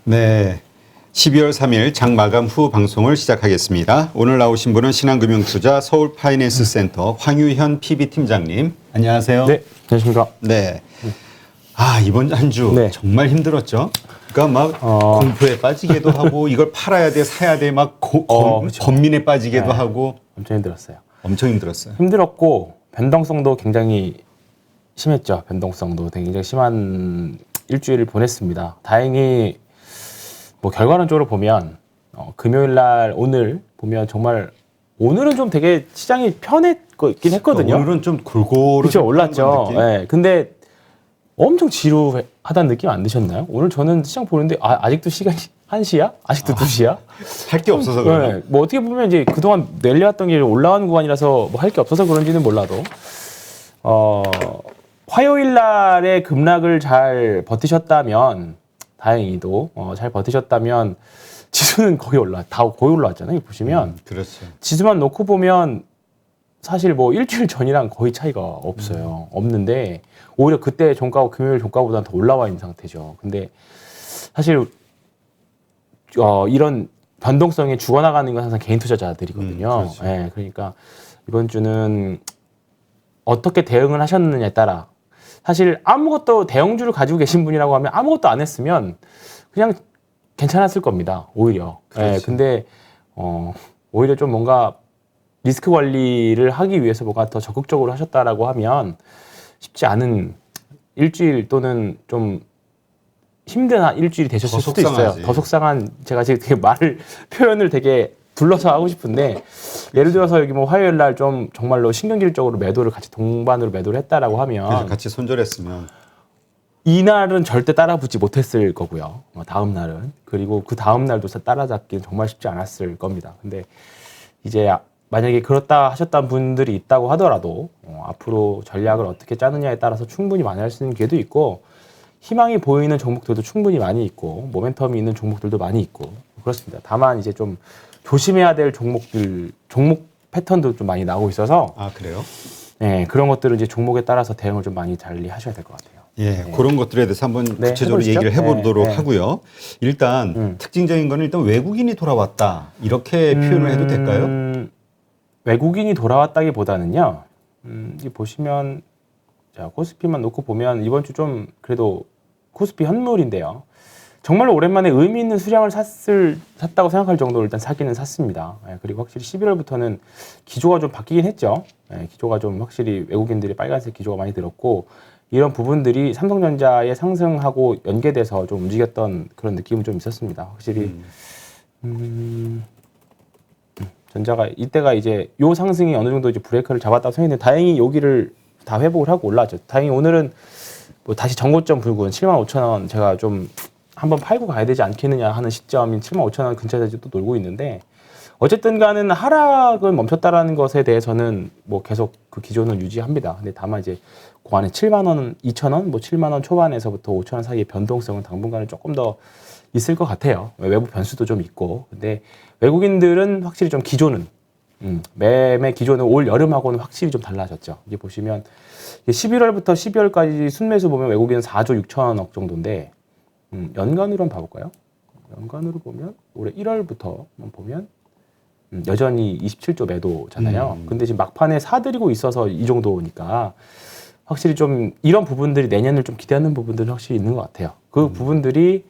네, 12월 3일 장 마감 후 방송을 시작하겠습니다. 오늘 나오신 분은 신한금융투자 서울파이낸스센터 황유현 PB팀장님. 안녕하세요. 네, 안녕하십니까. 네. 이번 한 주 네. 정말 힘들었죠? 그러니까 막 공포에 빠지기도 하고 이걸 팔아야 돼, 사야 돼, 막 그렇죠. 범민에 빠지기도 네. 하고 엄청 힘들었어요. 엄청 힘들었어요. 힘들었고 변동성도 굉장히 심했죠. 변동성도 굉장히 심한 일주일을 보냈습니다. 다행히 뭐 결과론적으로 보면 금요일 날 오늘 보면 정말 오늘은 좀 되게 시장이 편했긴 했거든요. 오늘은 좀 골고루 그렇죠, 올랐죠. 느낌? 네, 근데 엄청 지루하다는 느낌 안 드셨나요? 오늘 저는 시장 보는데 아직도 시간이 1시야? 아직도 2시야? 할 게 없어서 그래요. 네, 뭐 어떻게 보면 이제 그동안 내려왔던 게 올라가는 구간이라서 뭐 할 게 없어서 그런지는 몰라도 화요일 날에 급락을 잘 버티셨다면 다행히도 잘 버티셨다면 지수는 거의 다 거의 올라왔잖아요. 보시면 그렇죠. 지수만 놓고 보면 사실 뭐 일주일 전이랑 거의 차이가 없어요. 없는데 오히려 그때 종가 금요일 종가보다는 더 올라와 있는 상태죠. 근데 사실 이런 변동성에 죽어나가는 건 항상 개인 투자자들이거든요. 그렇죠. 네, 그러니까 이번 주는 어떻게 대응을 하셨느냐에 따라 사실 아무것도 대형주를 가지고 계신 분이라고 하면 아무것도 안 했으면 그냥 괜찮았을 겁니다. 오히려. 네, 근데 오히려 좀 뭔가 리스크 관리를 하기 위해서 뭔가 더 적극적으로 하셨다라고 하면 쉽지 않은 일주일 또는 좀 힘든 일주일이 되셨을 수도 있어요. 더 속상한 제가 지금 되게 표현을 되게 둘러서 하고 싶은데 예를 들어서 여기 뭐 화요일 날 좀 정말로 신경질적으로 매도를 같이 동반으로 매도를 했다라고 하면 그래서 같이 손절했으면 이날은 절대 따라붙지 못했을 거고요. 다음 날은 그리고 그 다음 날도 따라잡기는 정말 쉽지 않았을 겁니다. 근데 이제 만약에 그렇다 하셨던 분들이 있다고 하더라도 앞으로 전략을 어떻게 짜느냐에 따라서 충분히 만회할 수 있는 기회도 있고 희망이 보이는 종목들도 충분히 많이 있고 모멘텀이 있는 종목들도 많이 있고 그렇습니다. 다만 이제 좀 조심해야 될 종목 패턴도 좀 많이 나오고 있어서 그래요? 네, 그런 것들은 이제 종목에 따라서 대응을 좀 많이 잘 하셔야 될 것 같아요. 예, 그런 것들에 대해서 한번 구체적으로 해보시죠. 얘기를 해보도록 하고요. 일단 특징적인 거는 일단 외국인이 돌아왔다 이렇게 표현을 해도 될까요? 외국인이 돌아왔다기보다는요. 이 보시면 자 코스피만 놓고 보면 이번 주 좀 그래도 코스피 현물인데요. 정말로 오랜만에 의미 있는 수량을 샀다고 생각할 정도로 일단 사기는 샀습니다. 그리고 확실히 11월부터는 기조가 좀 바뀌긴 했죠. 기조가 좀 확실히 외국인들이 빨간색 기조가 많이 들었고 이런 부분들이 삼성전자의 상승하고 연계돼서 좀 움직였던 그런 느낌은 좀 있었습니다. 확실히 전자가 이때가 이제 요 상승이 어느 정도 이제 브레이크를 잡았다고 생각했는데 다행히 여기를 다 회복을 하고 올라왔죠. 다행히 오늘은 뭐 다시 전고점 불군 75,000원 제가 좀 한번 팔고 가야 되지 않겠느냐 하는 시점인 75,000원 근처에서 또 놀고 있는데 어쨌든 간은 하락을 멈췄다라는 것에 대해서는 뭐 계속 그 기조는 유지합니다. 근데 다만 이제 그 안에 7만 원, 2,000원, 뭐 7만 원 초반에서부터 5,000원 사이의 변동성은 당분간은 조금 더 있을 것 같아요. 외부 변수도 좀 있고. 근데 외국인들은 확실히 좀 기조는 매매 기조는 올 여름하고는 확실히 좀 달라졌죠. 이게 보시면 11월부터 12월까지 순매수 보면 외국인은 4조 6천억 정도인데 연간으로 한번 봐볼까요? 연간으로 보면 올해 1월부터 보면 여전히 27조 매도잖아요. 근데 지금 막판에 사들이고 있어서 이 정도니까 확실히 좀 이런 부분들이 내년을 좀 기대하는 부분들은 확실히 있는 것 같아요. 그 부분들이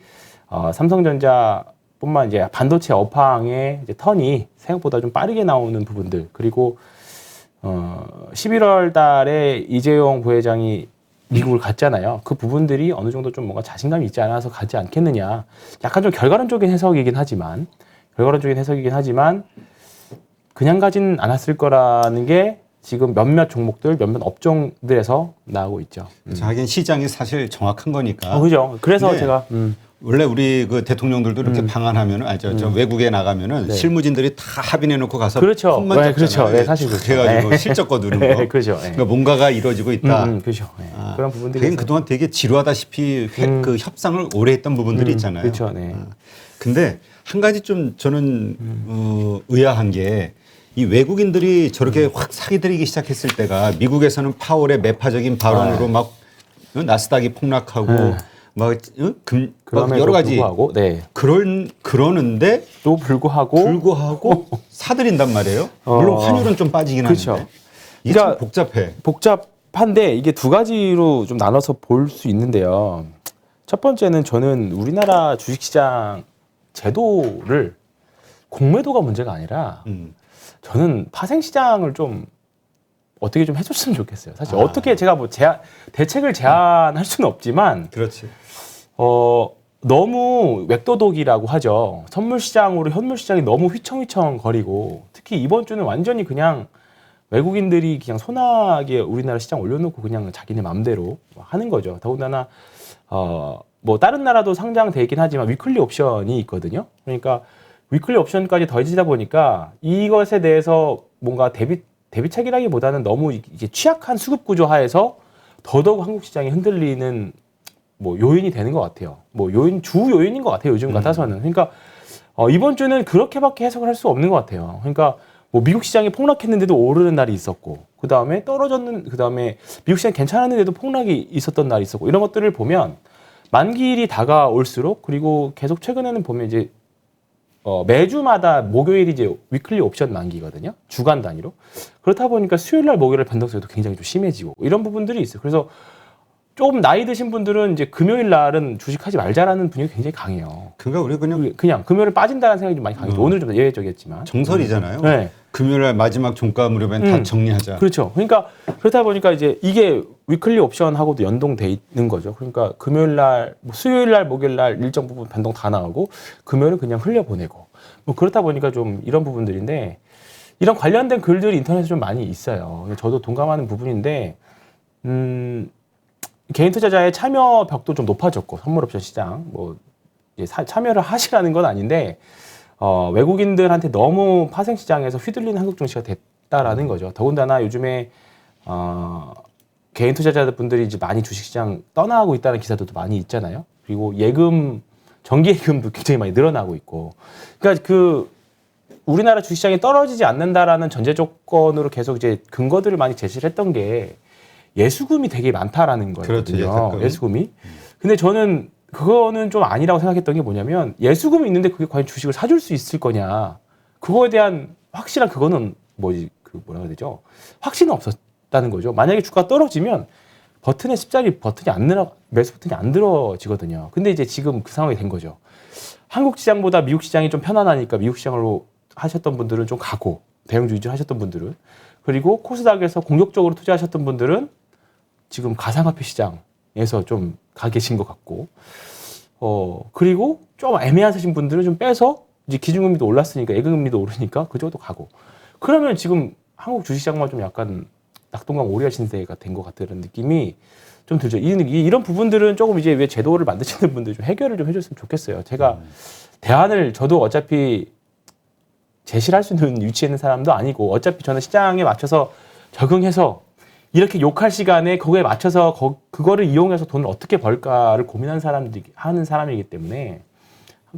삼성전자뿐만 이제 반도체 업황의 이제 턴이 생각보다 좀 빠르게 나오는 부분들 그리고 11월 달에 이재용 부회장이 미국을 갔잖아요. 그 부분들이 어느 정도 좀 뭔가 자신감이 있지 않아서 가지 않겠느냐. 약간 좀 결과론적인 해석이긴 하지만 그냥 가진 않았을 거라는 게 지금 몇몇 종목들, 몇몇 업종들에서 나오고 있죠. 하긴 시장이 사실 정확한 거니까. 그죠. 그래서 제가 원래 우리 그 대통령들도 이렇게 방한하면은 외국에 나가면은 네. 실무진들이 다 합의내 놓고 가서 그렇죠. 폰만 네, 잡잖아요. 그렇죠. 네, 사실 그렇죠. 그래가지고 실적 거두는 거. 네, 그렇죠. 네. 그러니까 뭔가가 이루어지고 있다. 그렇죠. 네. 그런 부분들이 하긴 그동안 되게 지루하다시피 그 협상을 오래 했던 부분들이 있잖아요. 그렇죠. 네. 근데 한 가지 좀 저는 의아한 게 이 외국인들이 저렇게 확 사기들이기 시작했을 때가 미국에서는 파월의 매파적인 발언으로 막 나스닥이 폭락하고 막 그럼에도 여러 가지 불구하고, 네. 그러는데 또 불구하고 사들인단 말이에요. 물론 환율은 좀 빠지긴 그렇죠. 하는데 이게 그러니까 참 복잡해. 복잡한데 이게 두 가지로 좀 나눠서 볼 수 있는데요. 첫 번째는 저는 우리나라 주식시장 제도를 공매도가 문제가 아니라 저는 파생시장을 좀 어떻게 좀 해줬으면 좋겠어요. 사실 어떻게 제가 뭐 대책을 제안할 수는 없지만 그렇지. 너무 맥도독이라고 하죠. 선물시장으로 현물시장이 너무 휘청휘청 거리고 특히 이번 주는 완전히 그냥 외국인들이 그냥 소나게 우리나라 시장 올려놓고 그냥 자기네 맘대로 하는 거죠. 더군다나 뭐 다른 나라도 상장돼 있긴 하지만 위클리 옵션이 있거든요. 그러니까 위클리 옵션까지 더해지다 보니까 이것에 대해서 뭔가 대비책이라기보다는 너무 이게 취약한 수급 구조 하에서 더더욱 한국 시장이 흔들리는 뭐 요인이 되는 것 같아요. 뭐 주 요인인 것 같아요. 요즘 같아서는. 그러니까 이번 주는 그렇게밖에 해석을 할 수 없는 것 같아요. 그러니까 뭐 미국 시장이 폭락했는데도 오르는 날이 있었고, 그 다음에 미국 시장 괜찮았는데도 폭락이 있었던 날이 있었고, 이런 것들을 보면 만기일이 다가올수록 그리고 계속 최근에는 보면 이제 매주마다 목요일이 이제 위클리 옵션 만기거든요. 주간 단위로. 그렇다 보니까 수요일 날 목요일 날 변동성도 굉장히 좀 심해지고 이런 부분들이 있어요. 그래서 조금 나이 드신 분들은 이제 금요일 날은 주식하지 말자라는 분위기가 굉장히 강해요. 그러니까 우리 그냥 금요일 빠진다는 생각이 좀 많이 강해요. 오늘 좀 예외적이었지만. 정설이잖아요. 네. 금요일 날 마지막 종가 무렵엔 다 정리하자. 그렇죠. 그러니까 그렇다 보니까 이제 이게 위클리 옵션하고도 연동돼 있는 거죠. 그러니까 금요일 날, 수요일 날, 목요일 날 일정 부분 변동 다 나오고 금요일은 그냥 흘려보내고 뭐 그렇다 보니까 좀 이런 부분들인데 이런 관련된 글들이 인터넷에 좀 많이 있어요. 저도 동감하는 부분인데 개인 투자자의 참여 벽도 좀 높아졌고 선물옵션 시장 뭐 참여를 하시라는 건 아닌데 외국인들한테 너무 파생 시장에서 휘둘리는 한국 증시가 됐다라는 거죠. 더군다나 요즘에 개인 투자자분들이 이제 많이 주식시장 떠나고 있다는 기사도 많이 있잖아요. 그리고 정기 예금도 굉장히 많이 늘어나고 있고. 그러니까 우리나라 주식시장이 떨어지지 않는다라는 전제 조건으로 계속 이제 근거들을 많이 제시를 했던 게 예수금이 되게 많다라는 거거든요. 그렇죠, 예수금이. 근데 저는 그거는 좀 아니라고 생각했던 게 뭐냐면 예수금이 있는데 그게 과연 주식을 사줄 수 있을 거냐. 그거에 대한 확실한 그거는 뭐라고 해야 되죠? 확신은 없었다는 거죠. 만약에 주가가 떨어지면 버튼에 매수 버튼이 안 들어지거든요. 근데 이제 지금 그 상황이 된 거죠. 한국 시장보다 미국 시장이 좀 편안하니까 미국 시장으로 하셨던 분들은 좀 가고 대형주 위주로 하셨던 분들은 그리고 코스닥에서 공격적으로 투자하셨던 분들은 지금 가상화폐 시장에서 좀 가 계신 것 같고 그리고 좀 애매하신 분들은 좀 빼서 이제 기준금리도 올랐으니까 예금금리도 오르니까 그쪽도 가고 그러면 지금 한국 주식시장만 좀 약간 낙동강 오리알 신세가 된 것 같다는 느낌이 좀 들죠. 이런 부분들은 조금 이제 왜 제도를 만드시는 분들 좀 해결을 좀 해줬으면 좋겠어요. 제가 대안을 저도 어차피 제시를 할 수 있는 위치에 있는 사람도 아니고 어차피 저는 시장에 맞춰서 적응해서 이렇게 욕할 시간에 거기에 맞춰서 그거를 이용해서 돈을 어떻게 벌까를 고민하는 사람이기 때문에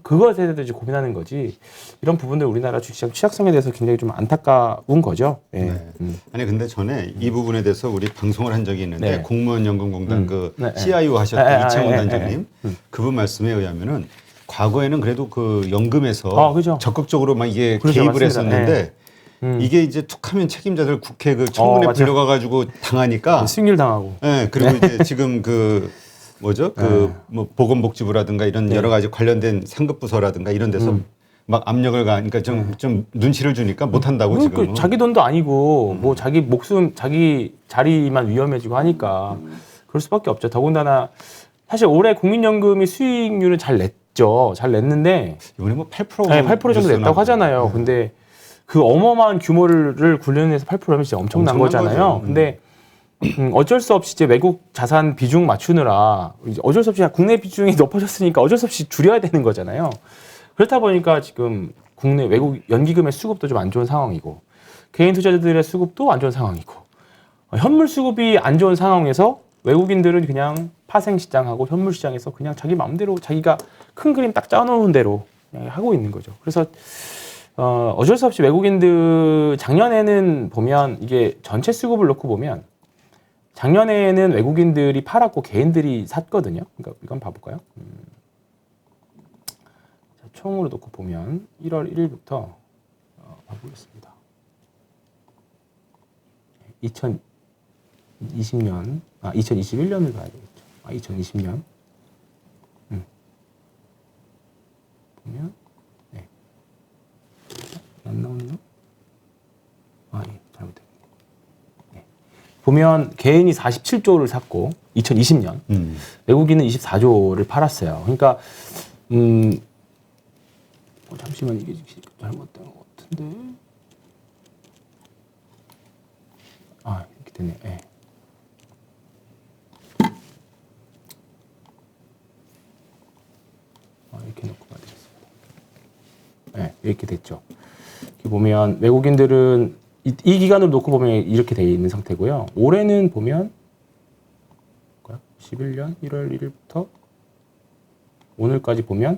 그것에 대해서 이제 고민하는 거지 이런 부분들 우리나라 주식시장 취약성에 대해서 굉장히 좀 안타까운 거죠. 네. 네. 아니 근데 전에 이 부분에 대해서 우리 방송을 한 적이 있는데 네. 공무원연금공단 CIO 하셨던 이창원 단장님 그분 말씀에 의하면은 과거에는 그래도 그 연금에서 그렇죠. 적극적으로 막 이게 그렇죠, 개입을 맞습니다. 했었는데 이게 이제 툭하면 책임자들 국회 그 청문회 맞아요. 불려가가지고 당하니까 수익률 당하고. 네, 그리고 이제 지금 뭐 보건복지부라든가 이런 여러 가지 관련된 상급부서라든가 이런 데서 막 압력을 가니까 좀 눈치를 주니까 못 한다고 지금. 자기 돈도 아니고 뭐 자기 목숨 자기 자리만 위험해지고 하니까 그럴 수밖에 없죠. 더군다나 사실 올해 국민연금이 수익률은 잘 냈죠. 잘 냈는데 이번에 뭐 8% 네, 8% 정도 냈다고 하잖아요. 근데 그 어마어마한 규모를 굴려내서 8%면 진짜 엄청난 거잖아요. 근데 어쩔 수 없이 이제 외국 자산 비중 맞추느라 이제 어쩔 수 없이 국내 비중이 높아졌으니까 어쩔 수 없이 줄여야 되는 거잖아요. 그렇다 보니까 지금 국내 외국 연기금의 수급도 좀 안 좋은 상황이고 개인 투자자들의 수급도 안 좋은 상황이고 현물 수급이 안 좋은 상황에서 외국인들은 그냥 파생 시장하고 현물 시장에서 그냥 자기 마음대로 자기가 큰 그림 딱 짜놓은 대로 그냥 하고 있는 거죠. 그래서 어쩔 수 없이 외국인들 작년에는 보면 이게 전체 수급을 놓고 보면 작년에는 외국인들이 팔았고 개인들이 샀거든요. 그러니까 이건 봐볼까요? 자, 총으로 놓고 보면 1월 1일부터 봐보겠습니다. 2020년, 2021년을 봐야 되겠죠. 2020년. 보면, 네. 안 나오네요. 예, 잘못됐네. 네. 보면 개인이 47조를 샀고 2020년 외국인은 24조를 팔았어요. 그러니까 잠시만 이게 잘못된 것 같은데. 이렇게 되네. 네. 이렇게 놓고 봐야겠습니다. 네, 이렇게 됐죠. 이렇게 보면 외국인들은 이 기간을 놓고 보면 이렇게 되어 있는 상태고요. 올해는 보면 11년 1월 1일부터 오늘까지 보면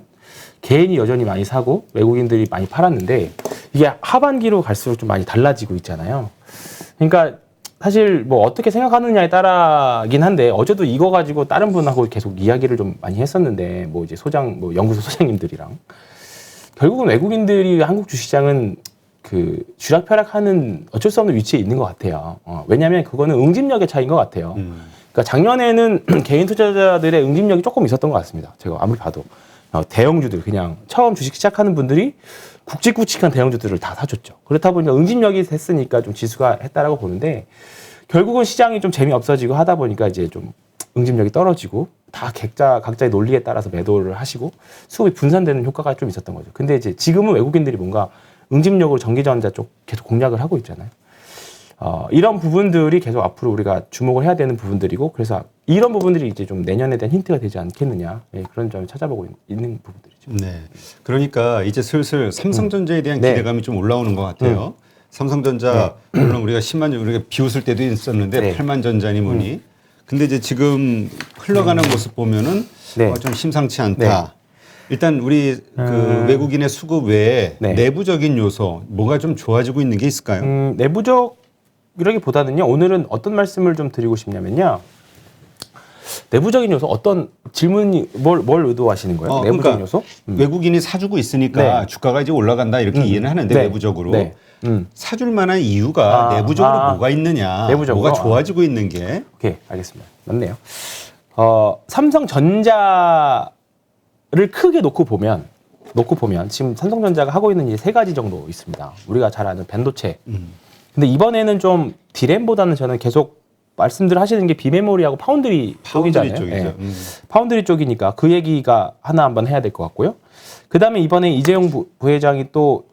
개인이 여전히 많이 사고 외국인들이 많이 팔았는데 이게 하반기로 갈수록 좀 많이 달라지고 있잖아요. 그러니까 사실 뭐 어떻게 생각하느냐에 따라긴 한데 어제도 이거 가지고 다른 분하고 계속 이야기를 좀 많이 했었는데 뭐 이제 연구소 소장님들이랑 결국은 외국인들이 한국 주시장은 그 쥐락펴락하는 어쩔 수 없는 위치에 있는 것 같아요. 왜냐하면 그거는 응집력의 차이인 것 같아요. 그러니까 작년에는 개인 투자자들의 응집력이 조금 있었던 것 같습니다. 제가 아무리 봐도 대형주들 그냥 처음 주식 시작하는 분들이 굵직굵직한 대형주들을 다 사줬죠. 그렇다 보니까 응집력이 됐으니까 좀 지수가 했다라고 보는데 결국은 시장이 좀 재미없어지고 하다 보니까 이제 좀 응집력이 떨어지고 다 각자의 논리에 따라서 매도를 하시고 수급이 분산되는 효과가 좀 있었던 거죠. 근데 이제 지금은 외국인들이 뭔가 응집력으로 전기전자 쪽 계속 공략을 하고 있잖아요. 이런 부분들이 계속 앞으로 우리가 주목을 해야 되는 부분들이고 그래서 이런 부분들이 이제 좀 내년에 대한 힌트가 되지 않겠느냐 그런 점을 찾아보고 있는 부분들이죠. 네. 그러니까 이제 슬슬 삼성전자에 대한 기대감이 좀 올라오는 것 같아요. 삼성전자 물론 우리가 10만 전 우리가 비웃을 때도 있었는데 8만 전자니 뭐니. 근데 이제 지금 흘러가는 모습 보면은 좀 심상치 않다. 일단 우리 그 외국인의 수급 외에 내부적인 요소 뭐가 좀 좋아지고 있는 게 있을까요? 내부적이라기보다는요. 오늘은 어떤 말씀을 좀 드리고 싶냐면요. 내부적인 요소 어떤 질문이 뭘 의도하시는 거예요? 내부적인 그러니까 요소? 외국인이 사주고 있으니까 주가가 이제 올라간다 이렇게 이해는 하는데 내부적으로 사줄 만한 이유가 내부적으로 뭐가 있느냐, 내부적으로? 뭐가 좋아지고 있는 게. 오케이, 알겠습니다. 맞네요. 삼성전자를 크게 놓고 보면 지금 삼성전자가 하고 있는 이제 세 가지 정도 있습니다. 우리가 잘 아는 반도체. 근데 이번에는 좀 디램보다는 저는 계속 말씀들 하시는 게 비메모리하고 파운드리 쪽이잖아요. 쪽이죠. 파운드리 쪽이니까 그 얘기가 하나 한번 해야 될 것 같고요. 그 다음에 이번에 이재용 부회장이 또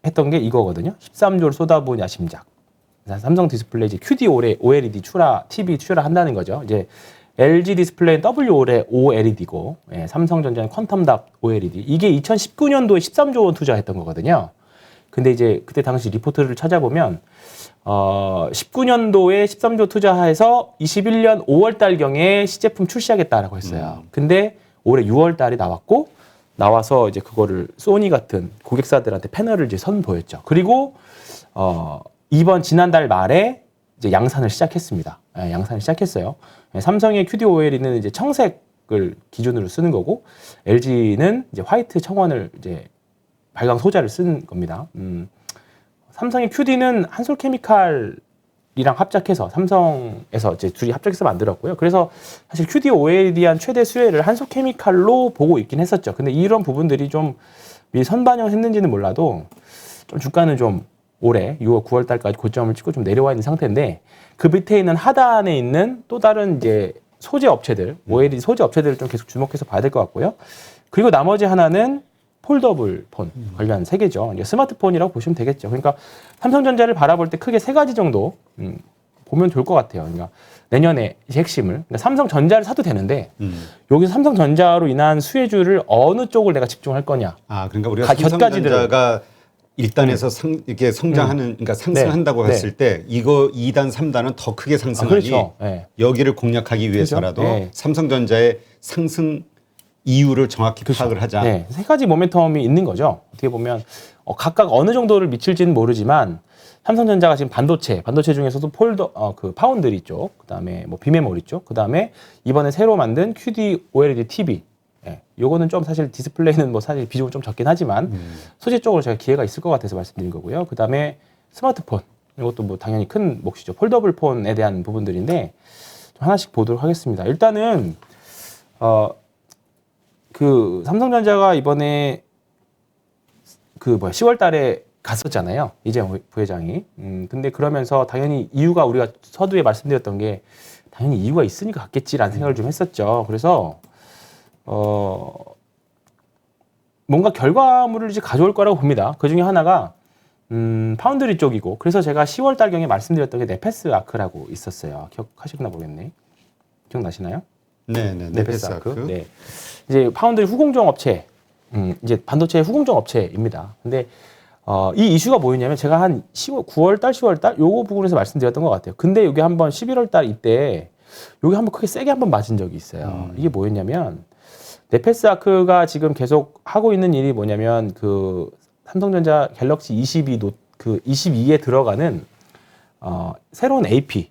했던 게 이거거든요. 13조를 쏟아부은 야심작. 삼성 디스플레이 이제 QD OLED TV 출하 한다는 거죠. 이제 LG 디스플레이는 OLED고 삼성전자는 퀀텀닷 OLED. 이게 2019년도에 13조 원 투자했던 거거든요. 근데 이제 그때 당시 리포트를 찾아보면 19년도에 13조 투자해서 21년 5월 달경에 시제품 출시하겠다라고 했어요. 근데 올해 6월 달에 나와서 이제 그거를 소니 같은 고객사들한테 패널을 이제 선보였죠. 그리고 지난달 말에 이제 양산을 시작했습니다. 양산을 시작했어요. 삼성의 QD OLED는 이제 청색을 기준으로 쓰는 거고 LG는 이제 화이트 청원을 이제 발광 소자를 쓰는 겁니다. 삼성의 QD는 한솔케미칼이랑 합작해서 삼성에서 이제 둘이 합작해서 만들었고요. 그래서 사실 QD OLED한 최대 수혜를 한솔케미칼로 보고 있긴 했었죠. 근데 이런 부분들이 좀 미리 선반영했는지는 몰라도 좀 주가는 좀 올해 6월, 9월 달까지 고점을 찍고 좀 내려와 있는 상태인데 그 밑에 있는 하단에 있는 또 다른 이제 소재 업체들, OLED 소재 업체들을 좀 계속 주목해서 봐야 될 것 같고요. 그리고 나머지 하나는 폴더블 폰 관련 세 개죠. 이제 스마트폰이라고 보시면 되겠죠. 그러니까 삼성전자를 바라볼 때 크게 세 가지 정도 보면 좋을 것 같아요. 그러니까 내년에 핵심을 그러니까 삼성전자를 사도 되는데 여기서 삼성전자로 인한 수혜주를 어느 쪽을 내가 집중할 거냐. 그러니까 우리가 삼성전자가 1단에서 이렇게 성장하는, 그러니까 상승한다고 했을 때 이거 2단, 3단은 더 크게 상승하니 그렇죠. 여기를 공략하기 위해서라도 삼성전자의 상승 이유를 정확히 파악을 하자. 세 가지 모멘텀이 있는 거죠. 어떻게 보면 각각 어느 정도를 미칠지는 모르지만 삼성전자가 지금 반도체 중에서도 그 파운드리 쪽, 그다음에 뭐 비메모리 쪽, 그다음에 이번에 새로 만든 QD OLED TV. 예, 요거는 좀 사실 디스플레이는 뭐 사실 비중은 좀 적긴 하지만 소재 쪽으로 제가 기회가 있을 것 같아서 말씀드린 거고요. 그다음에 스마트폰. 이것도 뭐 당연히 큰 몫이죠. 폴더블 폰에 대한 부분들인데 좀 하나씩 보도록 하겠습니다. 일단은 그 삼성전자가 이번에 그 10월 달에 갔었잖아요. 이재용 부회장이. 근데 그러면서 당연히 이유가 우리가 서두에 말씀드렸던 게 당연히 이유가 있으니까 갔겠지라는 생각을 좀 했었죠. 그래서 뭔가 결과물을 이제 가져올 거라고 봅니다. 그 중에 하나가 파운드리 쪽이고, 그래서 제가 10월 달경에 말씀드렸던 게 네페스 아크라고 있었어요. 기억하시나 모르겠네. 기억나시나요? 네네. 네페스 아크. 네. 이제 파운드리 후공정 업체, 이제 반도체 후공정 업체입니다. 근데 이 이슈가 뭐였냐면 제가 한 9월 달, 10월 달 요거 부분에서 말씀드렸던 것 같아요. 근데 여기 한번 11월 달 이때 여기 한번 크게 세게 한번 맞은 적이 있어요. 이게 뭐였냐면 네페스 아크가 지금 계속 하고 있는 일이 뭐냐면 그 삼성전자 갤럭시 22에 들어가는 새로운 AP,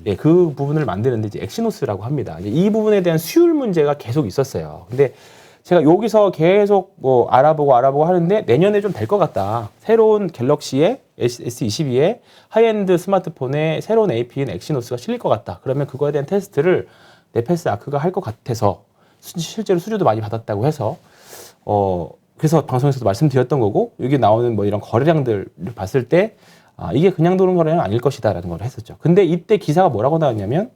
예, 그 부분을 만드는데 이제 엑시노스라고 합니다. 이제 이 부분에 대한 수율 문제가 계속 있었어요. 근데 제가 여기서 계속 뭐 알아보고 하는데 내년에 좀 될 것 같다. 새로운 갤럭시의 S22에 하이엔드 스마트폰에 새로운 AP인 엑시노스가 실릴 것 같다. 그러면 그거에 대한 테스트를 네페스 아크가 할 것 같아서 실제로 수주도 많이 받았다고 해서 그래서 방송에서도 말씀드렸던 거고, 여기 나오는 뭐 이런 거래량들을 봤을 때 이게 그냥 도는 거래량 아닐 것이다라는 걸 했었죠. 근데 이때 기사가 뭐라고 나왔냐면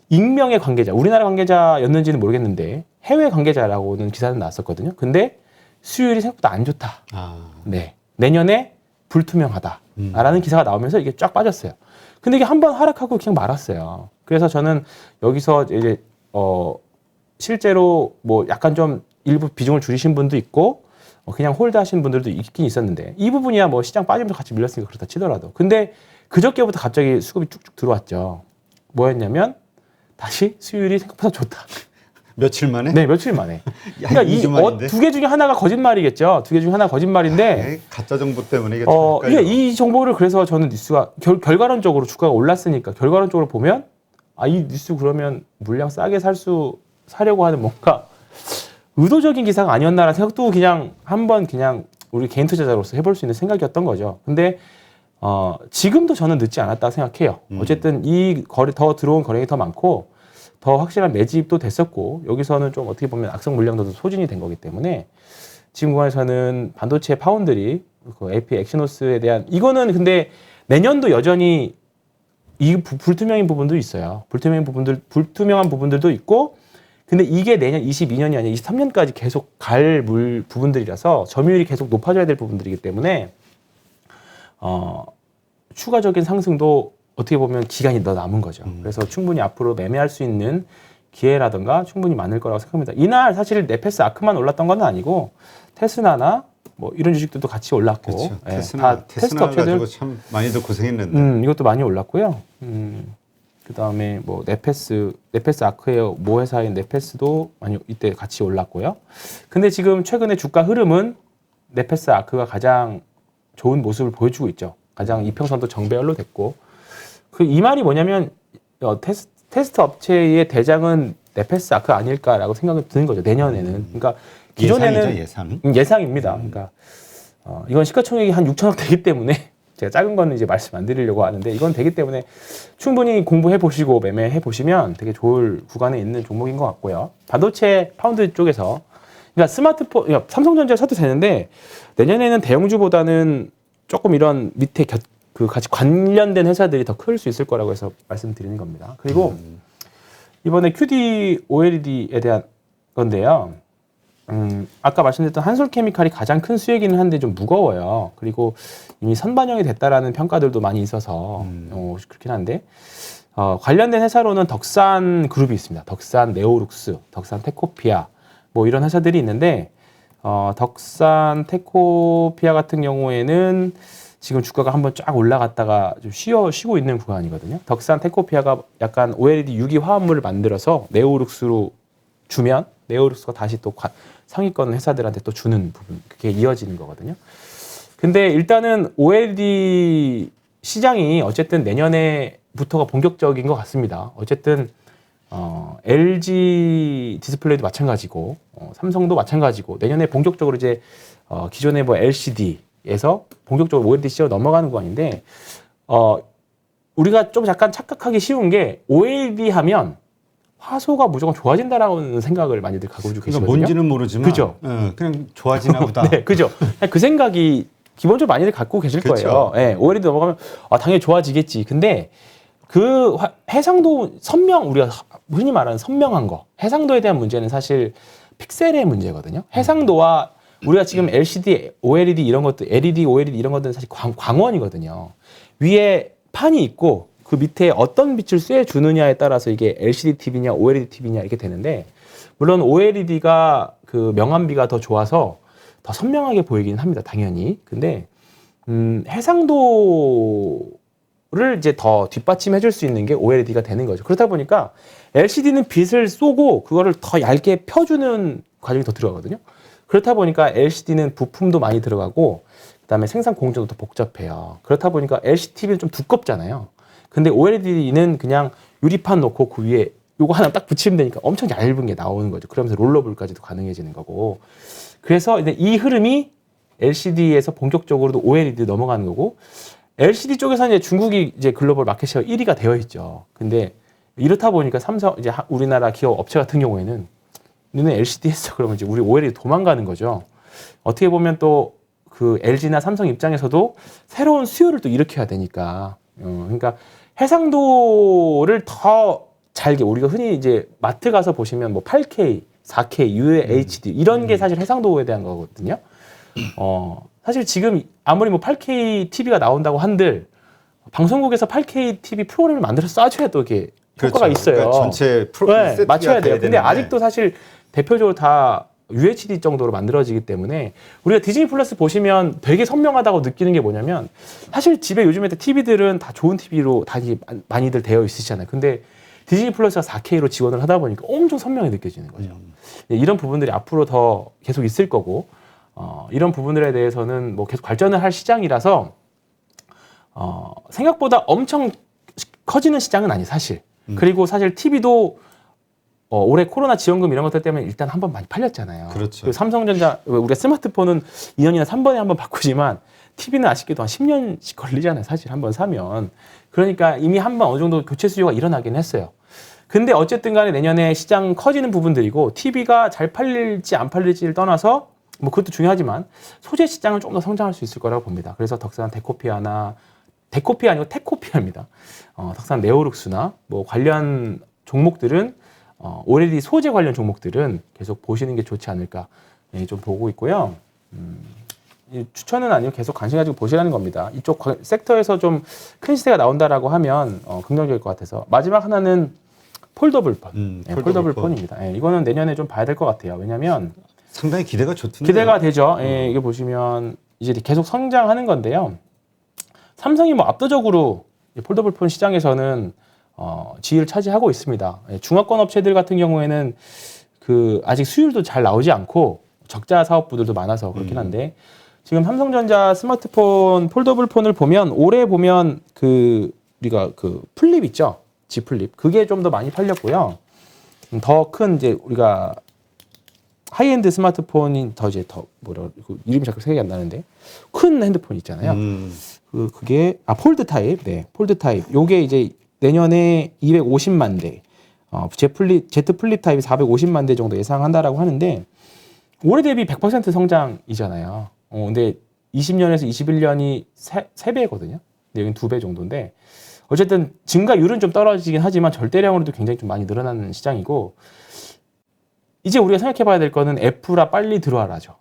익명의 관계자, 우리나라 관계자였는지는 모르겠는데 해외 관계자라고는 기사는 나왔었거든요. 근데 수율이 생각보다 안 좋다. 네, 내년에 불투명하다라는 기사가 나오면서 이게 쫙 빠졌어요. 근데 이게 한번 하락하고 그냥 말았어요. 그래서 저는 여기서 이제 실제로 뭐 약간 좀 일부 비중을 줄이신 분도 있고 그냥 홀드 하신 분들도 있긴 있었는데, 이 부분이야 뭐 시장 빠지면서 같이 밀렸으니까 그렇다 치더라도. 근데 그저께부터 갑자기 수급이 쭉쭉 들어왔죠. 뭐였냐면 다시 수율이 생각보다 좋다. 며칠 만에? 네, 며칠 만에. 그러니까 이 두 개 중에 하나가 거짓말이겠죠. 두 개 중에 하나가 거짓말인데 가짜 정보 때문에 이게 이게 이 정보를 그래서 저는 뉴스가 결과론적으로 주가가 올랐으니까 결과론적으로 보면 이 뉴스 그러면 물량 싸게 사려고 하는 뭔가 의도적인 기사가 아니었나라는 생각도 그냥 한번 그냥 우리 개인 투자자로서 해볼 수 있는 생각이었던 거죠. 근데 지금도 저는 늦지 않았다고 생각해요. 어쨌든 이 더 들어온 거래량이 더 많고 더 확실한 매집도 됐었고, 여기서는 좀 어떻게 보면 악성 물량도 소진이 된 거기 때문에 지금 구간에서는 반도체 파운드리, 그 AP 엑시노스에 대한 이거는 근데 내년도 여전히 이 불투명한 부분도 있어요. 불투명한 부분들도 있고, 근데 이게 내년 22년이 아니라 23년까지 계속 갈 부분들이라서 점유율이 계속 높아져야 될 부분들이기 때문에 추가적인 상승도 어떻게 보면 기간이 더 남은 거죠. 그래서 충분히 앞으로 매매할 수 있는 기회라든가 충분히 많을 거라고 생각합니다. 이날 사실 네페스 아크만 올랐던 건 아니고 테스나나 뭐 이런 주식들도 같이 올랐고, 그렇죠. 예, 테스나 테스트 업체들 가지고 참 많이들 고생했는데 이것도 많이 올랐고요. 그다음에 뭐 네페스 아크의 모 회사인 네페스도 많이 이때 같이 올랐고요. 근데 지금 최근에 주가 흐름은 네페스 아크가 가장 좋은 모습을 보여주고 있죠. 가장 이평선도 정배열로 됐고, 이 말이 뭐냐면 테스트 업체의 대장은 네페스 아크 아닐까라고 생각이 드는 거죠. 내년에는. 그러니까 기존에는 예상입니다. 그러니까 이건 시가총액이 한 6천억 되기 때문에 제가 작은 거는 이제 말씀 안 드리려고 하는데, 이건 되기 때문에 충분히 공부해 보시고 매매해 보시면 되게 좋을 구간에 있는 종목인 것 같고요. 반도체 파운드 쪽에서 그러니까 스마트폰, 삼성전자 사도 되는데 내년에는 대형주보다는 조금 이런 밑에 같이 관련된 회사들이 더 클 수 있을 거라고 해서 말씀드리는 겁니다. 그리고 이번에 QD OLED에 대한 건데요. 아까 말씀드렸던 한솔케미칼이 가장 큰 수혜기는 한데 좀 무거워요. 그리고 이미 선반영이 됐다라는 평가들도 많이 있어서 그렇긴 한데 관련된 회사로는 덕산 그룹이 있습니다. 덕산 네오룩스, 덕산 테코피아 뭐 이런 회사들이 있는데 덕산 테코피아 같은 경우에는 지금 주가가 한번 쫙 올라갔다가 좀 쉬고 있는 구간이거든요. 덕산 테코피아가 약간 OLED 유기 화합물을 만들어서 네오룩스로 주면 네오룩스가 다시 또 상위권 회사들한테 또 주는 부분, 그게 이어지는 거거든요. 근데 일단은 OLED 시장이 어쨌든 내년에부터가 본격적인 것 같습니다. 어쨌든 LG 디스플레이도 마찬가지고 삼성도 마찬가지고 내년에 본격적으로 이제 기존의 뭐 LCD에서 본격적으로 OLED 시장으로 넘어가는 구간인데 우리가 좀 약간 착각하기 쉬운 게 OLED 하면 화소가 무조건 좋아진다라는 생각을 많이들 갖고 계시거든요. 그러니까 뭔지는 모르지만 그죠? 그냥 좋아지나 보다. 네, 그죠? 그 생각이 기본적으로 많이들 갖고 계실 그쵸. 거예요. 네, OLED 넘어가면 당연히 좋아지겠지. 근데 그 해상도 우리가 흔히 말하는 선명한 거, 해상도에 대한 문제는 사실 픽셀의 문제거든요. 해상도와 우리가 지금 LCD, OLED 이런 것들, LED, OLED 이런 것들은 사실 광원이거든요. 위에 판이 있고 그 밑에 어떤 빛을 쐬주느냐에 따라서 이게 LCD TV냐 OLED TV냐 이렇게 되는데 물론 OLED가 그 명암비가 더 좋아서 더 선명하게 보이긴 합니다. 당연히. 근데 해상도를 이제 더 뒷받침해 줄 수 있는 게 OLED가 되는 거죠. 그렇다 보니까 LCD는 빛을 쏘고 그거를 더 얇게 펴주는 과정이 더 들어가거든요. 그렇다 보니까 LCD는 부품도 많이 들어가고 그다음에 생산 공정도 더 복잡해요. 그렇다 보니까 LCD TV는 좀 두껍잖아요. 근데 OLED는 그냥 유리판 놓고 그 위에 요거 하나 딱 붙이면 되니까 엄청 얇은 게 나오는 거죠. 그러면서 롤러블까지도 가능해지는 거고. 그래서 이제 이 흐름이 LCD에서 본격적으로도 OLED 넘어가는 거고, LCD 쪽에서는 이제 중국이 이제 글로벌 마켓시어 1위가 되어 있죠. 근데 이렇다 보니까 삼성 이제 우리나라 기업 업체 같은 경우에는 너네 LCD 했어 그러면 이제 우리 OLED 도망가는 거죠. 어떻게 보면 또 그 LG나 삼성 입장에서도 새로운 수요를 또 일으켜야 되니까. 그러니까 해상도를 더 잘게 우리가 흔히 이제 마트 가서 보시면 뭐 8K, 4K, UHD 이런 게 사실 해상도에 대한 거거든요. 사실 지금 아무리 뭐 8K TV가 나온다고 한들 방송국에서 8K TV 프로그램을 만들어서 쏴줘야 또 이게 효과가 그렇죠. 있어요. 그러니까 전체 프로그램 네, 맞춰야 돼요. 근데 되는데. 아직도 사실 대표적으로 다 UHD 정도로 만들어지기 때문에 우리가 디즈니 플러스 보시면 되게 선명하다고 느끼는 게 뭐냐면 사실 집에 요즘에 TV들은 다 좋은 TV로 다 많이들 되어 있으시잖아요. 근데 디즈니 플러스가 4K로 지원을 하다 보니까 엄청 선명히 느껴지는 거죠. 이런 부분들이 앞으로 더 계속 있을 거고 이런 부분들에 대해서는 뭐 계속 발전을 할 시장이라서 생각보다 엄청 커지는 시장은 아니 사실. 그리고 사실 TV도 올해 코로나 지원금 이런 것들 때문에 일단 한번 많이 팔렸잖아요. 그렇죠. 삼성전자 우리가 스마트폰은 2년이나 3번에 한번 바꾸지만 TV는 아쉽게도 한 10년씩 걸리잖아요. 사실 한번 사면. 그러니까 이미 한번 어느 정도 교체 수요가 일어나긴 했어요. 근데 어쨌든 간에 내년에 시장 커지는 부분들이고 TV가 잘 팔릴지 안 팔릴지를 떠나서 뭐 그것도 중요하지만 소재 시장은 좀 더 성장할 수 있을 거라고 봅니다. 그래서 덕산 데코피아 아니고 테코피아입니다. 덕산 네오룩스나 뭐 관련 종목들은 OLED 소재 관련 종목들은 계속 보시는 게 좋지 않을까 좀 보고 있고요. 추천은 아니고 계속 관심 가지고 보시라는 겁니다. 이쪽 섹터에서 좀 큰 시세가 나온다라고 하면 긍정적일 것 같아서. 마지막 하나는 폴더블 폰. 폴더블 폰입니다. 이거는 내년에 좀 봐야 될 것 같아요. 왜냐하면 상당히 기대가 좋던데. 기대가 되죠. 이게 보시면 이제 계속 성장하는 건데요. 삼성이 뭐 압도적으로 폴더블 폰 시장에서는 지위를 차지하고 있습니다. 중화권 업체들 같은 경우에는 그 아직 수율도 잘 나오지 않고 적자 사업부들도 많아서 그렇긴 한데 지금 삼성전자 스마트폰 폴더블 폰을 보면 올해 보면 우리가 플립 있죠, G 플립 그게 좀 더 많이 팔렸고요. 더 큰 이제 우리가 하이엔드 스마트폰이 더 이름이 자꾸 생각이 안 나는데 큰 핸드폰 있잖아요. 그게 폴드 타입, 폴드 타입. 요게 이제 내년에 250만 대, Z 플립 타입이 450만 대 정도 예상한다라고 하는데 올해 대비 100% 성장이잖아요. 근데 20년에서 21년이 3배거든요. 근데 여기는 2배 정도인데 어쨌든 증가율은 좀 떨어지긴 하지만 절대량으로도 굉장히 좀 많이 늘어나는 시장이고 이제 우리가 생각해 봐야 될 거는 애플아 빨리 들어와라죠.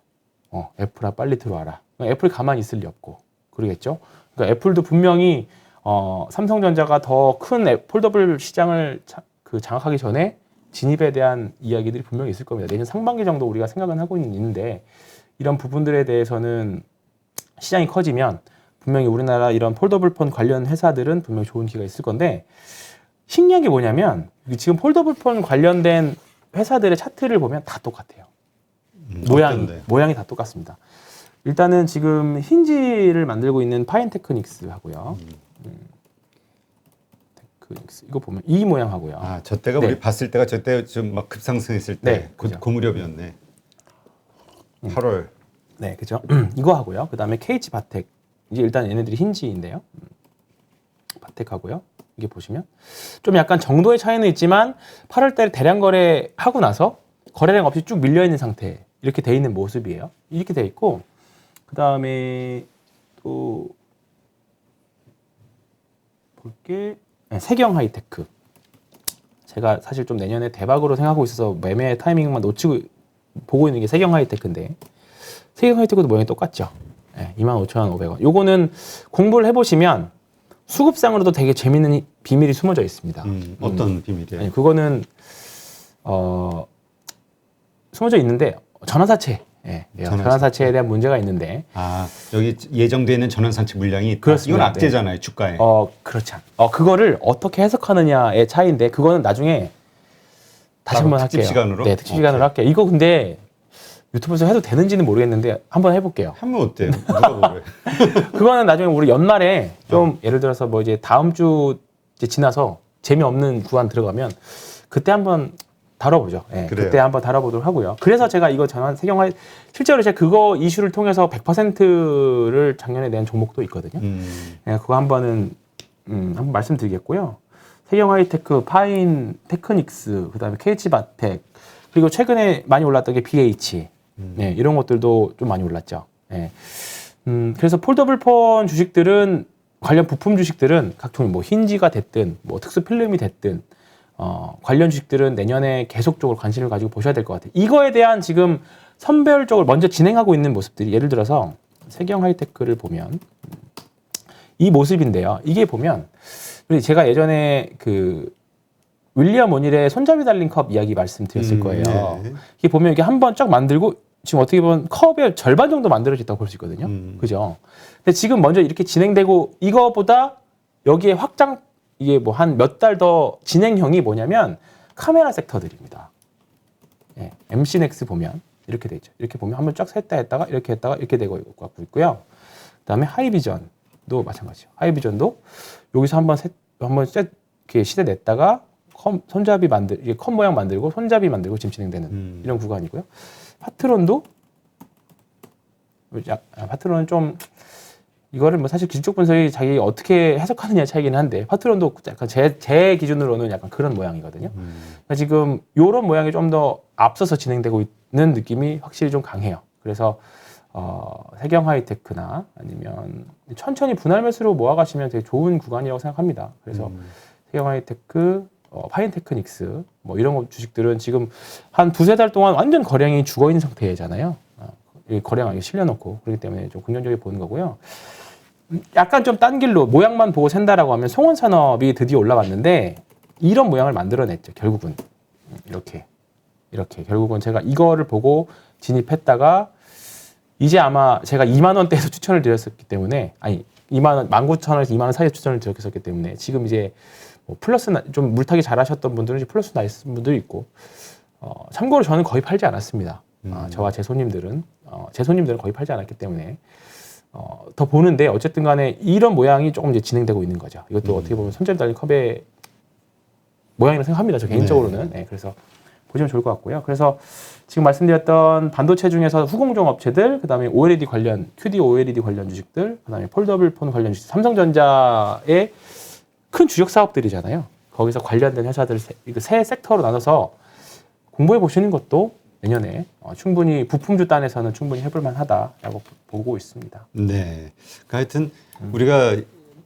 애플아 빨리 들어와라. 애플이 가만히 있을 리 없고 그러겠죠. 그러니까 애플도 분명히 삼성전자가 더 큰 폴더블 시장을 장악하기 전에 진입에 대한 이야기들이 분명히 있을 겁니다. 내년 상반기 정도 우리가 생각은 하고 있는데 이런 부분들에 대해서는 시장이 커지면 분명히 우리나라 이런 폴더블 폰 관련 회사들은 분명히 좋은 기회가 있을 건데 신기한 게 뭐냐면 폴더블 폰 관련된 회사들의 차트를 보면 다 똑같아요. 모양이 다 똑같습니다. 일단은 지금 힌지를 만들고 있는 파인테크닉스 하고요. 테크닉스 이거 보면 이 모양하고요. 아, 저 때가 네. 우리 봤을 때가 저 때 좀 막 급상승했을 때 네, 그죠. 그 무렵이었네. 8월. 네, 그죠. 이거 하고요. 그 다음에 KH 바텍. 이제 일단 얘네들이 힌지인데요. 바텍하고요. 이게 보시면 좀 약간 정도의 차이는 있지만 8월 달에 대량 거래하고 나서 거래량 없이 쭉 밀려 있는 상태 이렇게 돼 있는 모습이에요. 이렇게 돼 있고 그 다음에 또 볼게 세경 하이테크. 제가 사실 좀 내년에 대박으로 생각하고 있어서 매매 타이밍만 놓치고 보고 있는 게 세경 하이테크인데 세경 하이테크도 모양이 똑같죠. 네, 25,500원. 요거는 공부를 해보시면 수급상으로도 되게 재밌는 비밀이 숨어져 있습니다. 어떤 비밀이에요? 아니, 그거는 숨어져 있는데 전환사채. 예, 전환사채에 대한 문제가 있는데. 아, 여기 예정되어 있는 전환사채 물량이 있다. 그렇습니다. 이건 악재잖아요, 주가에. 그렇지 않. 그거를 어떻게 해석하느냐의 차이인데 그거는 나중에 다시 한번 할게요. 특집 시간으로? 네, 특집 시간으로 할게요. 이거 근데 유튜브에서 해도 되는지는 모르겠는데 한번 해볼게요. 하면 어때요? 누가 뭐래? 그거는 나중에 우리 연말에 좀 예를 들어서 뭐 이제 다음 주 이제 지나서 재미없는 구간 들어가면 그때 한번 다뤄보죠. 예, 그때 한번 다뤄보도록 하고요. 그래서 제가 이거 전환 세경화 실제로 제가 그거 이슈를 통해서 100%를 작년에 낸 종목도 있거든요. 예, 그거 한번 말씀드리겠고요. 세경하이테크, 파인 테크닉스, 그다음에 KH바텍 그리고 최근에 많이 올랐던 게 BH 예, 이런 것들도 좀 많이 올랐죠. 예. 그래서 폴더블 폰 주식들은 관련 부품 주식들은 각종 뭐 힌지가 됐든 뭐 특수 필름이 됐든 관련 주식들은 내년에 계속적으로 관심을 가지고 보셔야 될 것 같아요. 이거에 대한 지금 선별적으로 먼저 진행하고 있는 모습들이 예를 들어서 세경 하이테크를 보면 이 모습인데요. 이게 보면 제가 예전에 그 윌리엄 오닐의 손잡이 달린 컵 이야기 말씀드렸을 거예요. 네. 이게 보면 이게 한번 쫙 만들고 지금 어떻게 보면 컵의 절반 정도 만들어졌다고 볼 수 있거든요. 그죠? 근데 지금 먼저 이렇게 진행되고 이거보다 여기에 확장 이게 뭐 한 몇 달 더 진행형이 뭐냐면 카메라 섹터들입니다. 예, MC넥스 보면 이렇게 돼 있죠. 이렇게 보면 한번 쫙 했다가 이렇게 했다가 이렇게 되고 있고요. 그다음에 하이비전도 마찬가지죠. 하이비전도 여기서 한번 이렇게 시대 냈다가 손잡이 이게 컵 모양 만들고 손잡이 만들고 지금 진행되는 이런 구간이고요. 파트론도 파트론은 좀 이거를 뭐 사실 기술적 분석이 자기 어떻게 해석하느냐의 차이긴 한데 파트론도 약간 제 기준으로는 약간 그런 모양이거든요. 그러니까 지금 이런 모양이 좀 더 앞서서 진행되고 있는 느낌이 확실히 좀 강해요. 그래서 세경 하이테크나 아니면 천천히 분할 매수로 모아가시면 되게 좋은 구간이라고 생각합니다. 그래서 세경 하이테크, 파인 테크닉스 뭐 이런 주식들은 지금 한 두세 달 동안 완전 거량이 죽어 있는 상태잖아요. 거량하게 실려놓고 그렇기 때문에 좀 긍정적으로 보는 거고요. 약간 좀 딴 길로 모양만 보고 샌다라고 하면 송원산업이 드디어 올라왔는데 이런 모양을 만들어냈죠. 결국은 이렇게 결국은 제가 이거를 보고 진입했다가 이제 아마 제가 2만 원대에서 추천을 드렸었기 때문에 2만 원 19,000원에서 2만 원 사이에 추천을 드렸었기 때문에 지금 이제 뭐 플러스 좀 물타기 잘하셨던 분들은 이제 플러스 나이스 분들이 있고 참고로 저는 거의 팔지 않았습니다. 저와 제 손님들은 거의 팔지 않았기 때문에 더 보는데 어쨌든 간에 이런 모양이 조금 이제 진행되고 있는 거죠. 이것도 어떻게 보면 손잡이 달린 컵의 모양이라고 생각합니다. 저 개인적으로는. 네, 그래서 보시면 좋을 것 같고요. 그래서 지금 말씀드렸던 반도체 중에서 후공정 업체들, 그다음에 OLED 관련, QD OLED 관련 주식들, 그다음에 폴더블 폰 관련 주식, 삼성전자의 큰 주력 사업들이잖아요. 거기서 관련된 회사들 세 섹터로 나눠서 공부해 보시는 것도 내년에 충분히 부품주 단에서는 충분히 해볼 만하다라고 보고 있습니다. 네. 그러니까 하여튼 우리가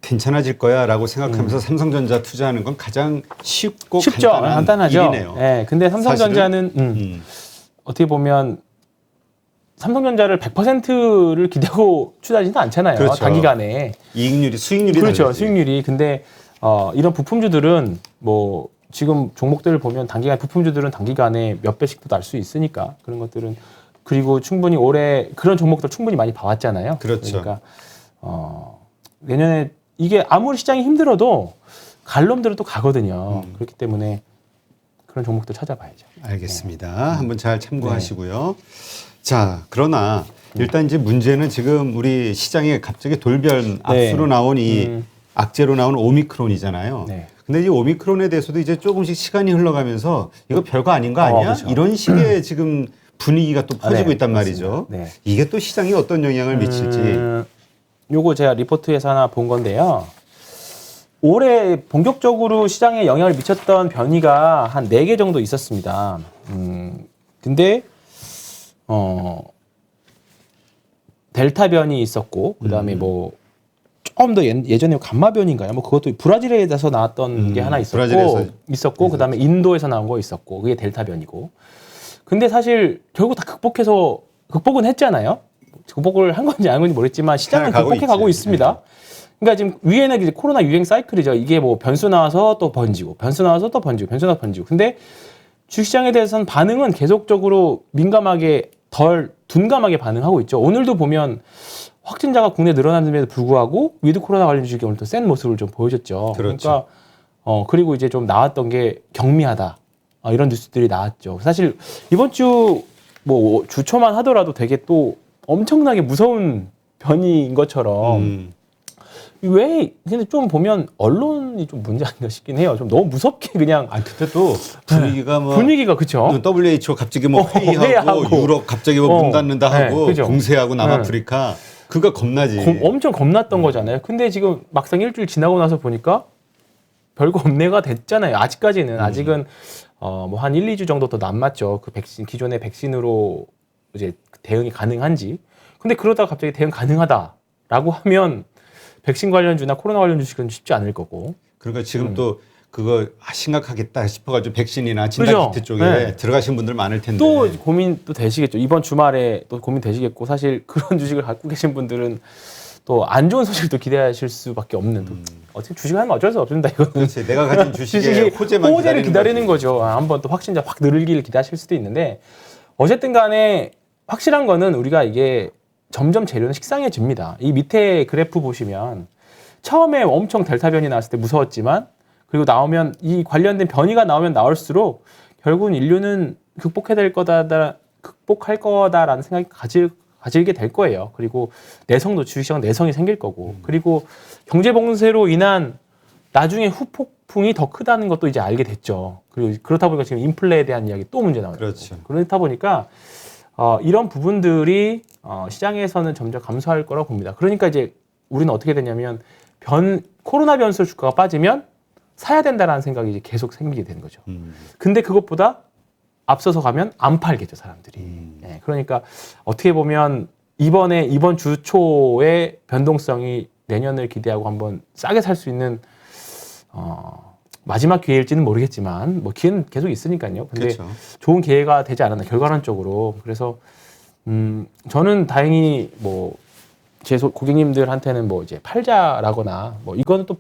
괜찮아질 거야라고 생각하면서 삼성전자 투자하는 건 가장 쉽고 쉽죠. 간단하죠. 일이네요. 네. 근데 삼성전자는 어떻게 보면 삼성전자를 100%를 기대하고 투자하지는 않잖아요. 그렇죠. 단기간에. 수익률이 그렇죠. 다르지. 수익률이. 근데 이런 부품주들은 뭐 지금 종목들을 보면 부품주들은 단기간에 몇 배씩도 날 수 있으니까 그런 것들은 그리고 충분히 올해 그런 종목들 충분히 많이 봐왔잖아요. 그렇죠. 그러니까 내년에 이게 아무리 시장이 힘들어도 갈 놈들은 또 가거든요. 그렇기 때문에 그런 종목들 찾아봐야죠. 알겠습니다. 한번 잘 참고하시고요. 자, 그러나 일단 이제 문제는 지금 우리 시장에 갑자기 돌변 압수로 나온 이 악재로 나온 오미크론이잖아요. 네. 근데 이 오미크론에 대해서도 이제 조금씩 시간이 흘러가면서 이거 별거 아닌 거 아니야? 그렇죠. 이런 식의 지금 분위기가 또 퍼지고 네, 있단 그렇습니다. 말이죠. 네. 이게 또 시장에 어떤 영향을 미칠지. 요거 제가 리포트에서 하나 본 건데요. 올해 본격적으로 시장에 영향을 미쳤던 변이가 한 4개 정도 있었습니다. 근데 델타 변이 있었고 그다음에 뭐 조금 더 예전에 감마 변인가요? 뭐 그것도 브라질에서 나왔던 게 하나 있었고 그다음에 인도에서 나온 거 있었고 그게 델타 변이고. 근데 사실 결국 다 극복은 했잖아요. 극복을 한 건지 안 건지 모르겠지만 시장은 극복해 가고 있습니다. 네. 그러니까 지금 위에는 이제 코로나 유행 사이클이죠. 이게 뭐 변수 나와서 또 번지고, 변수 나와서 또 번지고, 변수 나와서 번지고. 근데 주식시장에 대해서는 반응은 계속적으로 민감하게 덜 둔감하게 반응하고 있죠. 오늘도 보면 확진자가 국내 늘어났음에도 불구하고 위드 코로나 관련 주식이 오늘 또 센 모습을 좀 보여줬죠. 그렇죠. 그러니까 그리고 이제 좀 나왔던 게 경미하다. 이런 뉴스들이 나왔죠. 사실 이번 주 뭐 주초만 하더라도 되게 또 엄청나게 무서운 변이인 것처럼 왜 근데 좀 보면 언론이 좀 문제 아닌가 싶긴 해요. 좀 너무 무섭게 그냥. 그때 또 분위기가 뭐 분위기가 그쵸. WHO 갑자기 뭐 회의하고 유럽 갑자기 뭐 문 닫는다 하고 그죠. 공세하고 남아프리카 그거 겁나지. 엄청 겁났던 거잖아요. 근데 지금 막상 일주일 지나고 나서 보니까 별거 없네가 됐잖아요. 아직까지는 아직은 뭐 한 1, 2주 정도 더 남았죠. 그 백신 기존의 백신으로 이제 대응이 가능한지. 근데 그러다가 갑자기 대응 가능하다라고 하면 백신 관련주나 코로나 관련 주식은 쉽지 않을 거고. 그러니까 지금 또 그거 심각하겠다 싶어가지고 백신이나 진단키트 쪽에 들어가신 분들 많을 텐데. 또 고민 또 되시겠죠. 이번 주말에 또 고민 되시겠고 사실 그런 주식을 갖고 계신 분들은 또 안 좋은 소식도 기대하실 수밖에 없는. 어차피 주식을 하면 어쩔 수 없습니다. 이거는. 그렇지. 내가 가진 주식의 호재를 기다리는 거죠. 한번 또 확진자 확 늘기를 기대하실 수도 있는데 어쨌든 간에 확실한 거는 우리가 이게 점점 재료는 식상해집니다. 이 밑에 그래프 보시면 처음에 엄청 델타 변이 나왔을 때 무서웠지만 그리고 나오면 이 관련된 변이가 나오면 나올수록 결국은 인류는 극복할 거다라는 생각이 가지게 될 거예요. 그리고 내성도 주식시장 내성이 생길 거고 그리고 경제 봉쇄로 인한 나중에 후폭풍이 더 크다는 것도 이제 알게 됐죠. 그리고 그렇다 보니까 지금 인플레에 대한 이야기 또 문제 나와요. 그렇죠. 그렇다 보니까 이런 부분들이 시장에서는 점점 감소할 거라고 봅니다. 그러니까 이제 우리는 어떻게 되냐면 코로나 변수 주가가 빠지면 사야 된다라는 생각이 이제 계속 생기게 되는 거죠. 근데 그것보다 앞서서 가면 안 팔겠죠, 사람들이. 네, 그러니까 어떻게 보면 이번 주 초의 변동성이 내년을 기대하고 한번 싸게 살 수 있는 마지막 기회일지는 모르겠지만 뭐 기회는 계속 있으니까요. 근데 그렇죠. 좋은 기회가 되지 않았나 결과론적으로. 그래서 저는 다행히 뭐 제 고객님들한테는 뭐 이제 팔자라거나 뭐 이거는 또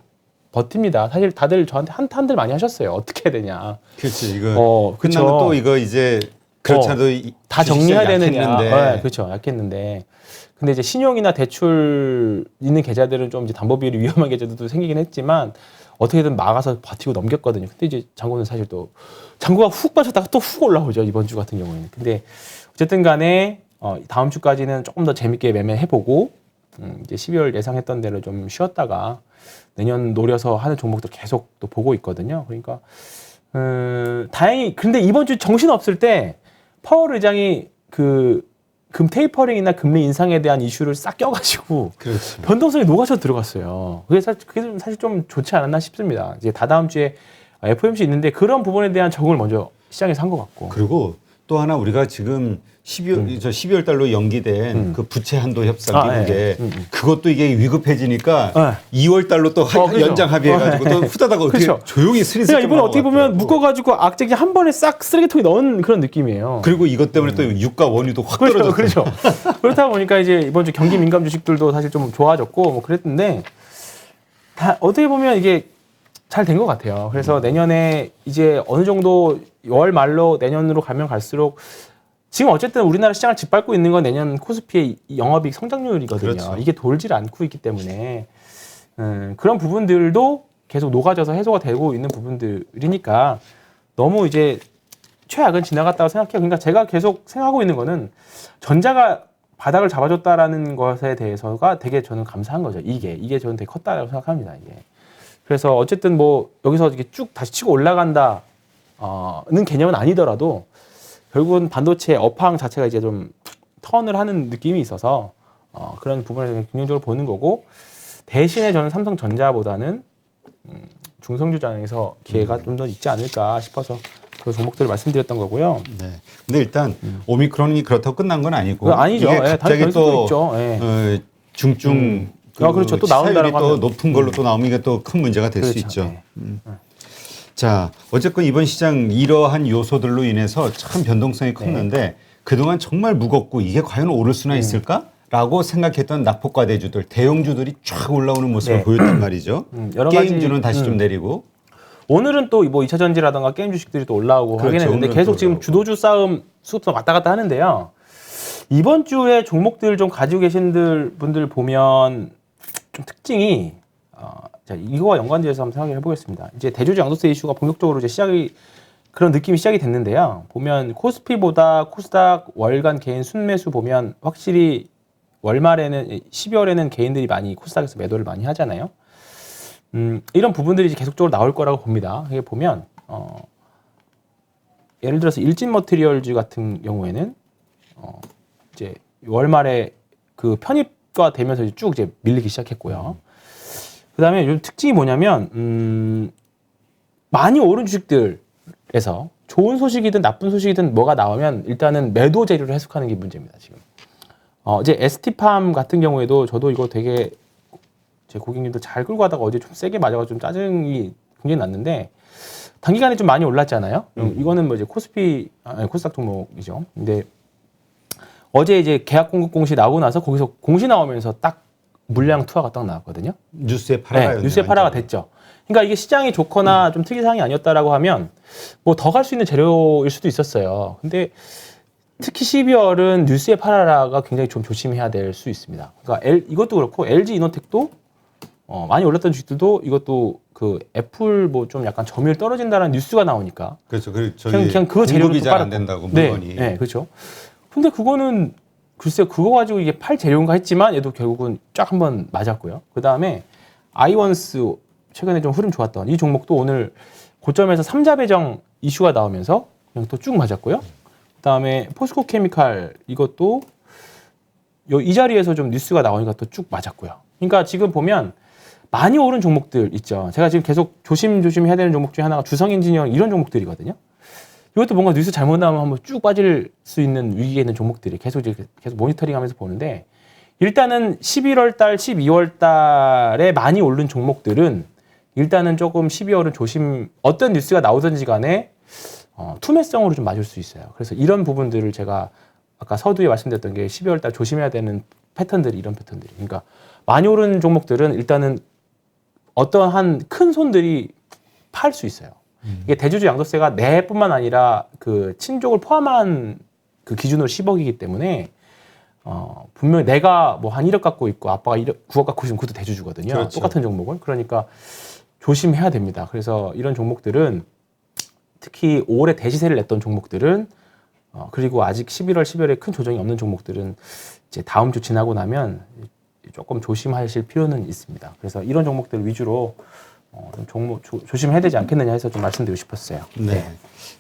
버팁니다. 사실 다들 저한테 한탄들 많이 하셨어요. 어떻게 해야 되냐. 그렇지. 이거 끝나면 또 이거 이제 그렇지 않아도 다 정리해야 되느냐. 네, 그렇죠. 약했는데. 근데 이제 신용이나 대출 있는 계좌들은 좀 이제 담보 비율이 위험한 계좌들도 생기긴 했지만 어떻게든 막아서 버티고 넘겼거든요. 근데 이제 장고는 사실 또 장고가 훅 빠졌다가 또 훅 올라오죠. 이번 주 같은 경우에는. 근데 어쨌든 간에 다음 주까지는 조금 더 재밌게 매매해보고 이제 12월 예상했던 대로 좀 쉬었다가 내년 노려서 하는 종목들 계속 또 보고 있거든요. 그러니까 다행히 근데 이번 주 정신 없을 때 파월 의장이 그 금 테이퍼링이나 금리 인상에 대한 이슈를 싹 껴가지고 그렇지. 변동성이 녹아져 들어갔어요. 그게 사실 좀 좋지 않았나 싶습니다. 이제 다다음 주에 FOMC 있는데 그런 부분에 대한 적응을 먼저 시장에서 한 것 같고. 그리고 또 하나 우리가 지금 12월 달로 연기된 그 부채 한도 협상 게 그것도 이게 위급해지니까 2월 달로 또 그렇죠. 연장 합의해가지고 또 후다닥 어떻게 그렇죠. 조용히 스리스리 그러니까 이번에 어떻게 보면 묶어가지고 악재기 한 번에 싹 쓰레기통에 넣은 그런 느낌이에요. 그리고 이것 때문에 또 유가 원유도 확 떨어졌죠. 그렇죠. 그렇다 보니까 이제 이번 주 경기 민감 주식들도 사실 좀 좋아졌고 뭐 그랬는데 다 어떻게 보면 이게 잘 된 것 같아요. 그래서 내년에 이제 어느 정도 월 말로 내년으로 가면 갈수록 지금 어쨌든 우리나라 시장을 짓밟고 있는 건 내년 코스피의 영업이익 성장률이거든요. 그렇죠. 이게 돌질 않고 있기 때문에 그런 부분들도 계속 녹아져서 해소가 되고 있는 부분들이니까 너무 이제 최악은 지나갔다고 생각해요. 그러니까 제가 계속 생각하고 있는 거는 전자가 바닥을 잡아줬다라는 것에 대해서가 되게 저는 감사한 거죠. 이게 저는 되게 컸다고 생각합니다. 이게. 그래서 어쨌든 뭐 여기서 이렇게 쭉 다시 치고 올라간다는 개념은 아니더라도 결국은 반도체 업황 자체가 이제 좀 턴을 하는 느낌이 있어서 그런 부분을 긍정적으로 보는 거고, 대신에 저는 삼성전자보다는 중성주장에서 기회가 좀 더 있지 않을까 싶어서 그 종목들을 말씀드렸던 거고요. 네. 근데 일단 오미크론이 그렇다고 끝난 건 아니고 아니죠. 이게 예, 갑자기 또 있죠. 예. 중증 그렇죠. 또 나온다라고 치사율이 또 하면. 높은 걸로 또 나오면 이게 또 큰 문제가 될 수 그렇죠. 있죠. 예. 자, 어쨌건 이번 시장 이러한 요소들로 인해서 참 변동성이 컸는데 그동안 정말 무겁고 이게 과연 오를 수나 있을까라고 생각했던 낙폭과대주들, 대형주들이 쫙 올라오는 모습을 보였단 말이죠. 여러 가지, 게임주는 다시 좀 내리고. 오늘은 또 뭐 2차 전지라든가 게임 주식들이 또 올라오고 그렇죠. 하긴 했는데 오늘은 계속 또 지금 올라오고. 주도주 싸움 수급도 왔다 갔다 하는데요. 이번 주에 종목들 좀 가지고 계신 분들 보면 좀 특징이 자, 이거와 연관돼서 한번 생각을 해보겠습니다. 이제 대주주 양도세 이슈가 본격적으로 이제 그런 느낌이 시작이 됐는데요. 보면 코스피보다 코스닥 월간 개인 순매수 보면 확실히 월말에는 12월에는 개인들이 많이 코스닥에서 매도를 많이 하잖아요. 이런 부분들이 이제 계속적으로 나올 거라고 봅니다. 이게 보면 예를 들어서 일진 머티리얼즈 같은 경우에는 이제 월말에 그 편입과 되면서 이제 쭉 이제 밀리기 시작했고요. 그다음에 요 특징이 뭐냐면 많이 오른 주식들에서 좋은 소식이든 나쁜 소식이든 뭐가 나오면 일단은 매도 재료를 해석하는 게 문제입니다. 지금 이제 ST팜 같은 경우에도 저도 이거 되게 제 고객님들 잘 끌고 가다가 어제 좀 세게 맞아가지고 좀 짜증이 굉장히 났는데 단기간에 좀 많이 올랐잖아요. 이거는 뭐 이제 코스닥 종목이죠. 근데 어제 이제 계약 공급 공시 나오고 나서 거기서 공시 나오면서 딱 물량 투하가 딱 나왔거든요. 뉴스에 팔아가 네, 뉴스에 팔아가 됐죠. 그러니까 이게 시장이 좋거나 좀 특이사항이 아니었다라고 하면 뭐 더 갈 수 있는 재료일 수도 있었어요. 근데 특히 12월은 뉴스에 팔아라가 굉장히 좀 조심해야 될 수 있습니다. 그러니까 이것도 그렇고 LG 이노텍도 많이 올랐던 주식들도 이것도 그 애플 뭐 좀 약간 점유율 떨어진다는 뉴스가 나오니까 그렇죠. 그냥 그거 재료로 공급이 또 잘 안 빨았고. 된다고 물건이. 네, 그렇죠. 근데 그거는 글쎄요, 그거 가지고 이게 팔 재료인가 했지만 얘도 결국은 쫙 한번 맞았고요. 그 다음에 아이원스 최근에 좀 흐름 좋았던 이 종목도 오늘 고점에서 3자 배정 이슈가 나오면서 그냥 또 쭉 맞았고요. 그 다음에 포스코 케미칼 이것도 이 자리에서 좀 뉴스가 나오니까 또 쭉 맞았고요. 그러니까 지금 보면 많이 오른 종목들 있죠. 제가 지금 계속 조심해야 되는 종목 중에 하나가 주성엔지니어링 이런 종목들이거든요. 이것도 뭔가 뉴스 잘못 나오면 한번 쭉 빠질 수 있는 위기에 있는 종목들이 계속 모니터링하면서 보는데, 일단은 11월 달, 12월 달에 많이 오른 종목들은 일단은 조금 12월은 어떤 뉴스가 나오든지 간에 투매성으로 좀 맞을 수 있어요. 그래서 이런 부분들을 제가 아까 서두에 말씀드렸던 게 12월 달 조심해야 되는 패턴들이 이런 패턴들이. 그러니까 많이 오른 종목들은 일단은 어떠한 큰 손들이 팔 수 있어요. 이게 대주주 양도세가 내뿐만 아니라 그 친족을 포함한 그 기준으로 10억이기 때문에 분명히 내가 뭐 한 1억 갖고 있고 아빠가 9억 갖고 있으면 그것도 대주주거든요. 그렇죠. 똑같은 종목을. 그러니까 조심해야 됩니다. 그래서 이런 종목들은 특히 올해 대시세를 냈던 종목들은 그리고 아직 11월, 12월에 큰 조정이 없는 종목들은 이제 다음 주 지나고 나면 조금 조심하실 필요는 있습니다. 그래서 이런 종목들 위주로 좀 조심해야 되지 않겠느냐 해서 좀 말씀드리고 싶었어요. 네.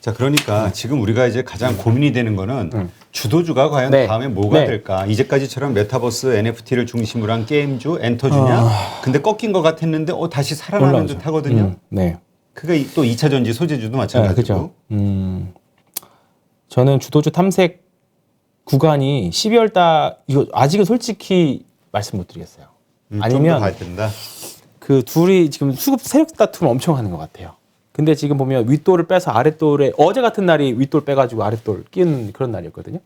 자, 그러니까 지금 우리가 이제 가장 고민이 되는 거는 주도주가 과연 네. 다음에 뭐가 네. 될까? 이제까지처럼 메타버스, NFT를 중심으로 한 게임주, 엔터주냐? 근데 꺾인 것 같았는데 다시 살아나는 올라오죠. 듯 하거든요. 네. 그게 또 2차 전지 소재주도 마찬가지고. 그렇죠. 저는 주도주 탐색 구간이 12월 달 이거 아직은 솔직히 말씀 못 드리겠어요. 좀더 봐야 된다. 그 둘이 지금 수급 세력 다툼을 엄청 하는 것 같아요. 근데 지금 보면 윗돌을 빼서 아랫돌에 어제 같은 날이 윗돌 빼가지고 아랫돌 끼는 그런 날이었거든요.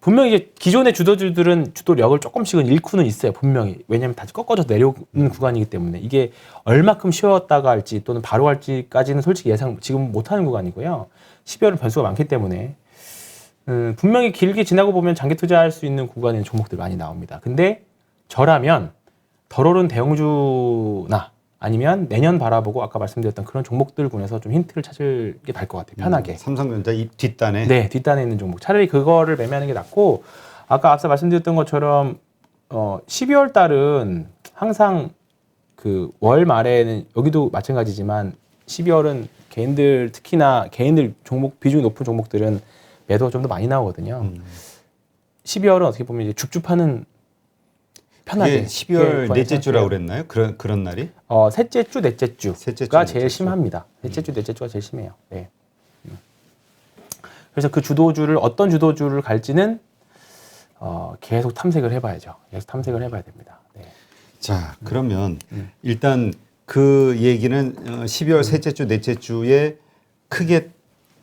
분명히 이제 기존의 주도주들은 주도력을 조금씩은 잃고는 있어요. 분명히. 왜냐하면 다시 꺾어져 내려오는 구간이기 때문에 이게 얼마큼 쉬었다가 할지 또는 바로 할지까지는 솔직히 예상 지금 못하는 구간이고요. 12월은 변수가 많기 때문에 분명히 길게 지나고 보면 장기 투자할 수 있는 구간에 종목들 많이 나옵니다. 근데 저라면 덜 오른 대형주나 아니면 내년 바라보고 아까 말씀드렸던 그런 종목들 군에서 좀 힌트를 찾을 게 나을 것 같아요. 편하게. 삼성전자 이 뒷단에. 네, 뒷단에 있는 종목. 차라리 그거를 매매하는 게 낫고 아까 앞서 말씀드렸던 것처럼 12월 달은 항상 그 월 말에는 여기도 마찬가지지만 12월은 개인들 특히나 개인들 종목 비중이 높은 종목들은 매도가 좀 더 많이 나오거든요. 12월은 어떻게 보면 이제 줍줍하는 편하게 12월 넷째 주라고 그랬나요? 그런 날이? 셋째 주, 넷째 주가 넷째 제일 주. 심합니다. 셋째 주, 넷째 주가 제일 심해요. 네. 그래서 그 주도주를 어떤 주도주를 갈지는 계속 탐색을 해봐야죠. 계속 탐색을 해봐야 됩니다. 네. 자, 그러면 일단 그 얘기는 12월 셋째 주, 넷째 주에 크게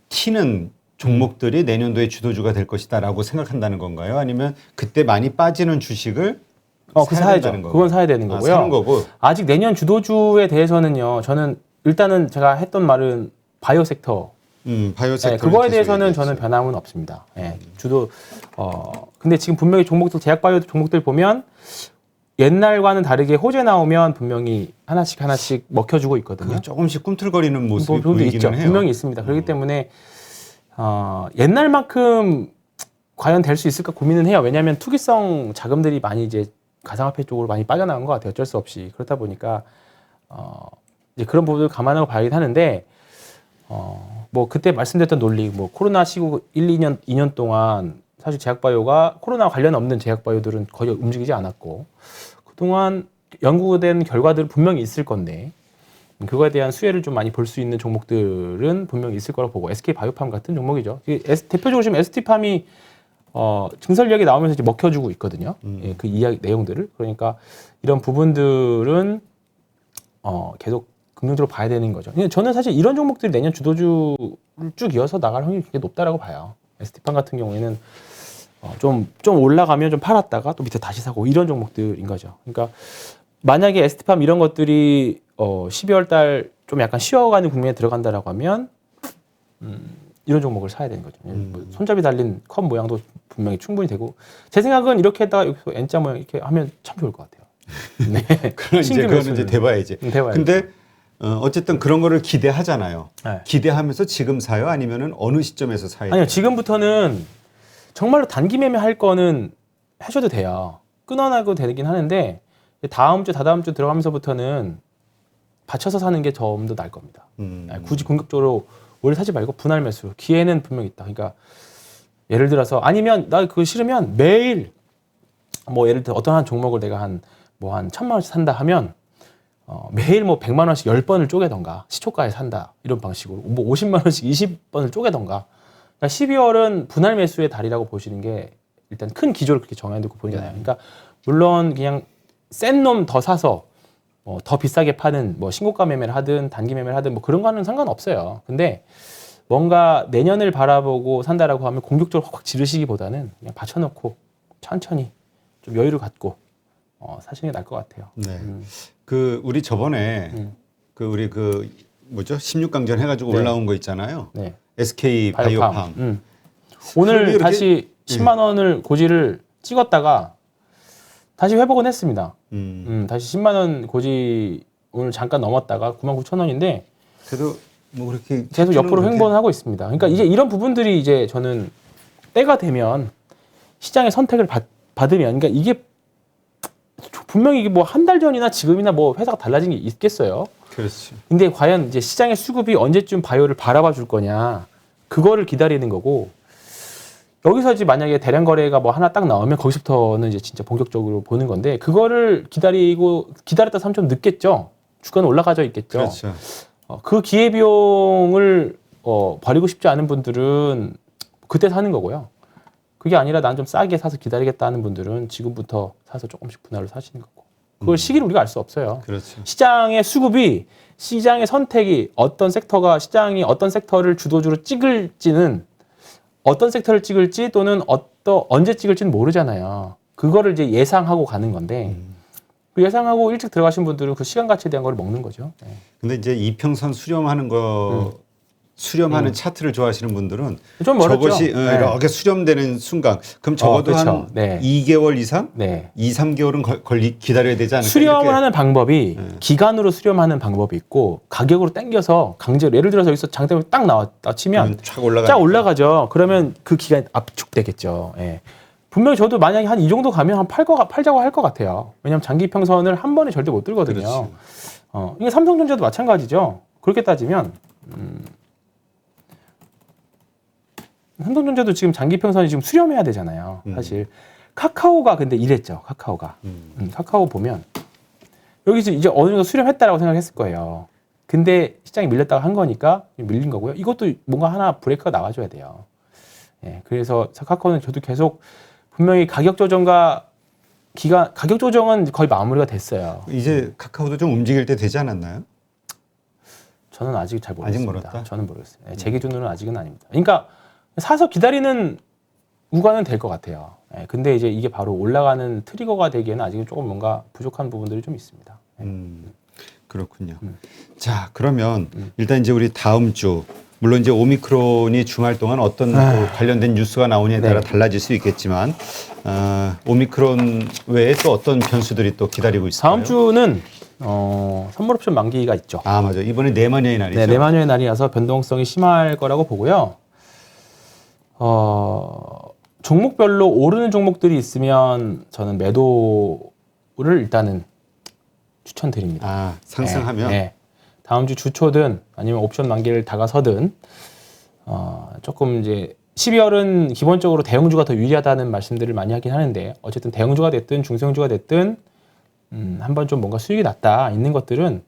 튀는 종목들이 내년도에 주도주가 될 것이다라고 생각한다는 건가요? 아니면 그때 많이 빠지는 주식을 사야죠. 그건 사야 되는 거고요. 사는 거고. 아직 내년 주도주에 대해서는요. 저는 일단은 제가 했던 말은 바이오 섹터. 바이오 섹터. 그거에 대해서는 저는 변함은 없습니다. 주도 근데 지금 분명히 종목들 제약 바이오 종목들 보면 옛날과는 다르게 호재 나오면 분명히 하나씩 먹혀주고 있거든요. 조금씩 꿈틀거리는 모습이 보이기는 보이기는 해요. 분명히 있습니다. 그렇기 때문에 옛날만큼 과연 될 수 있을까 고민은 해요. 왜냐하면 투기성 자금들이 많이 이제 가상화폐 쪽으로 많이 빠져나간 것 같아요. 어쩔 수 없이. 그렇다 보니까 이제 그런 부분을 감안하고 봐야긴 하는데 뭐 그때 말씀드렸던 논리, 뭐 코로나 시국 2년 동안 사실 제약바이오가 코로나 관련 없는 제약바이오들은 거의 움직이지 않았고 그동안 연구된 결과들은 분명히 있을 건데 그거에 대한 수혜를 좀 많이 볼 수 있는 종목들은 분명히 있을 거라고 보고 SK바이오팜 같은 종목이죠. 대표적으로 지금 ST팜이 증설력이 나오면서 이제 먹혀주고 있거든요. 그 이야기 내용들을. 그러니까 이런 부분들은 계속 긍정적으로 봐야 되는 거죠. 저는 사실 이런 종목들이 내년 주도주를 쭉 이어서 나갈 확률이 굉장히 높다라고 봐요. ST팜 같은 경우에는 좀 올라가면 좀 팔았다가 또 밑에 다시 사고 이런 종목들인 거죠. 그러니까 만약에 ST팜 이런 것들이 12월 달 좀 약간 쉬어가는 국면에 들어간다라고 하면 이런 종목을 사야 되는 거죠. 뭐 손잡이 달린 컵 모양도 분명히 충분히 되고 제 생각은 이렇게 했다가 여기서 N자 모양 이렇게 하면 참 좋을 것 같아요. 네. 그거는 이제 대봐야지. 근데 어쨌든 그런 거를 기대하잖아요. 네. 기대하면서 지금 사요? 아니면은 어느 시점에서 사요? 아니요. 지금부터는 정말로 단기 매매할 거는 하셔도 돼요. 끊어나고 되긴 하는데 다음 주, 다다음 주 들어가면서부터는 받쳐서 사는 게 좀 더 나을 겁니다. 굳이 공격적으로 오래 사지 말고 분할 매수. 기회는 분명히 있다. 그러니까 예를 들어서 아니면 나 그거 싫으면 매일 뭐 예를 들어 어떤 한 종목을 내가 한 1,000만 원씩 산다 하면 매일 뭐 100만 원씩 10번을 쪼개던가 시초가에 산다 이런 방식으로 뭐 50만 원씩 20번을 쪼개던가. 그러니까 12월은 분할 매수의 달이라고 보시는 게 일단 큰 기조를 그렇게 정해놓고 보이잖아요. 그러니까 물론 그냥 센 놈 더 사서 더 비싸게 파는 뭐 신고가 매매를 하든 단기 매매를 하든 뭐 그런 거는 상관없어요. 근데 뭔가 내년을 바라보고 산다라고 하면 공격적으로 확 지르시기보다는 그냥 받쳐놓고 천천히 좀 여유를 갖고 사시는 게 나을 것 같아요. 네. 그 우리 저번에 그 우리 그 뭐죠? 16강전 해가지고 네. 올라온 거 있잖아요. 네. SK 바이오팜. 오늘 다시 10만 원을 고지를 찍었다가 다시 회복은 했습니다. 다시 10만 원 고지 오늘 잠깐 넘었다가 99,000원인데 그래도 뭐 그렇게 계속 옆으로 횡보는 하고 있습니다. 그러니까 이제 이런 부분들이 이제 저는 때가 되면 시장의 선택을 받으면 그러니까 이게 분명히 뭐 한 달 전이나 지금이나 뭐 회사가 달라진 게 있겠어요. 그렇지. 근데 과연 이제 시장의 수급이 언제쯤 바이오를 바라봐 줄 거냐 그거를 기다리는 거고 여기서 이제 만약에 대량 거래가 뭐 하나 딱 나오면 거기서부터는 이제 진짜 본격적으로 보는 건데 그거를 기다렸다 사면 좀 늦겠죠. 주가는 올라가져 있겠죠. 그렇죠. 그 기회비용을 버리고 싶지 않은 분들은 그때 사는 거고요. 그게 아니라 난 좀 싸게 사서 기다리겠다 하는 분들은 지금부터 사서 조금씩 분할로 사시는 거고. 그걸 시기를 우리가 알 수 없어요. 그렇죠. 시장의 수급이 시장의 선택이 어떤 섹터가 시장이 어떤 섹터를 주도주로 찍을지는 어떤 섹터를 찍을지 또는 언제 찍을지는 모르잖아요. 그거를 이제 예상하고 가는 건데 그 예상하고 일찍 들어가신 분들은 그 시간 가치에 대한 걸 먹는 거죠. 네. 근데 이제 이평선 수렴하는 거 수렴하는 차트를 좋아하시는 분들은 좀 멀었죠. 저것이 이렇게 수렴되는 순간 그럼 적어도 그렇죠. 한 네. 2개월 이상, 네. 2, 3개월은 기다려야 되지 않을까? 수렴을 이렇게. 하는 방법이 기간으로 수렴하는 방법이 있고 가격으로 당겨서 강제로 예를 들어서 여기서 장대가 딱 나왔다 치면 쫙 올라가. 쫙 올라가죠. 그러면 그 기간이 압축되겠죠. 예. 분명히 저도 만약에 한 이 정도 가면 한 팔자고 할 것 같아요. 왜냐하면 장기 평선을 한 번에 절대 못 들거든요. 이게 삼성전자도 마찬가지죠. 그렇게 따지면 삼성전자도 지금 장기 평선이 지금 수렴해야 되잖아요. 사실 카카오가 근데 이랬죠. 카카오가 카카오 보면 여기서 이제 어느 정도 수렴했다라고 생각했을 거예요. 근데 시장이 밀렸다가 한 거니까 밀린 거고요. 이것도 뭔가 하나 브레이크가 나와줘야 돼요. 예, 그래서 카카오는 저도 계속 분명히 가격 조정과 가격 조정은 거의 마무리가 됐어요. 이제 카카오도 좀 움직일 때 되지 않았나요? 저는 아직 잘 모르겠습니다. 아직 멀었다? 저는 모르겠어요. 예, 제 기준으로는 아직은 아닙니다. 그러니까 사서 기다리는 구간은 될 것 같아요. 예, 근데 이제 이게 바로 올라가는 트리거가 되기에는 아직은 조금 뭔가 부족한 부분들이 좀 있습니다. 그렇군요. 자, 그러면 일단 이제 우리 다음 주 물론 이제 오미크론이 주말 동안 어떤 또 관련된 뉴스가 나오냐에 따라 달라질 수 있겠지만 오미크론 외에 또 어떤 변수들이 또 기다리고 있을까요? 다음 주는 선물 옵션 만기가 있죠. 아, 맞아요. 이번에 내마녀의 날이죠. 네, 내마녀의 날이라서 변동성이 심할 거라고 보고요. 종목별로 오르는 종목들이 있으면 저는 매도를 일단은 추천드립니다. 아, 상승하면? 네. 다음 주 주초든 아니면 옵션 만기를 다가서든 조금 이제 12월은 기본적으로 대형주가 더 유리하다는 말씀들을 많이 하긴 하는데 어쨌든 대형주가 됐든 중소형주가 됐든 한번 좀 뭔가 수익이 났다 있는 것들은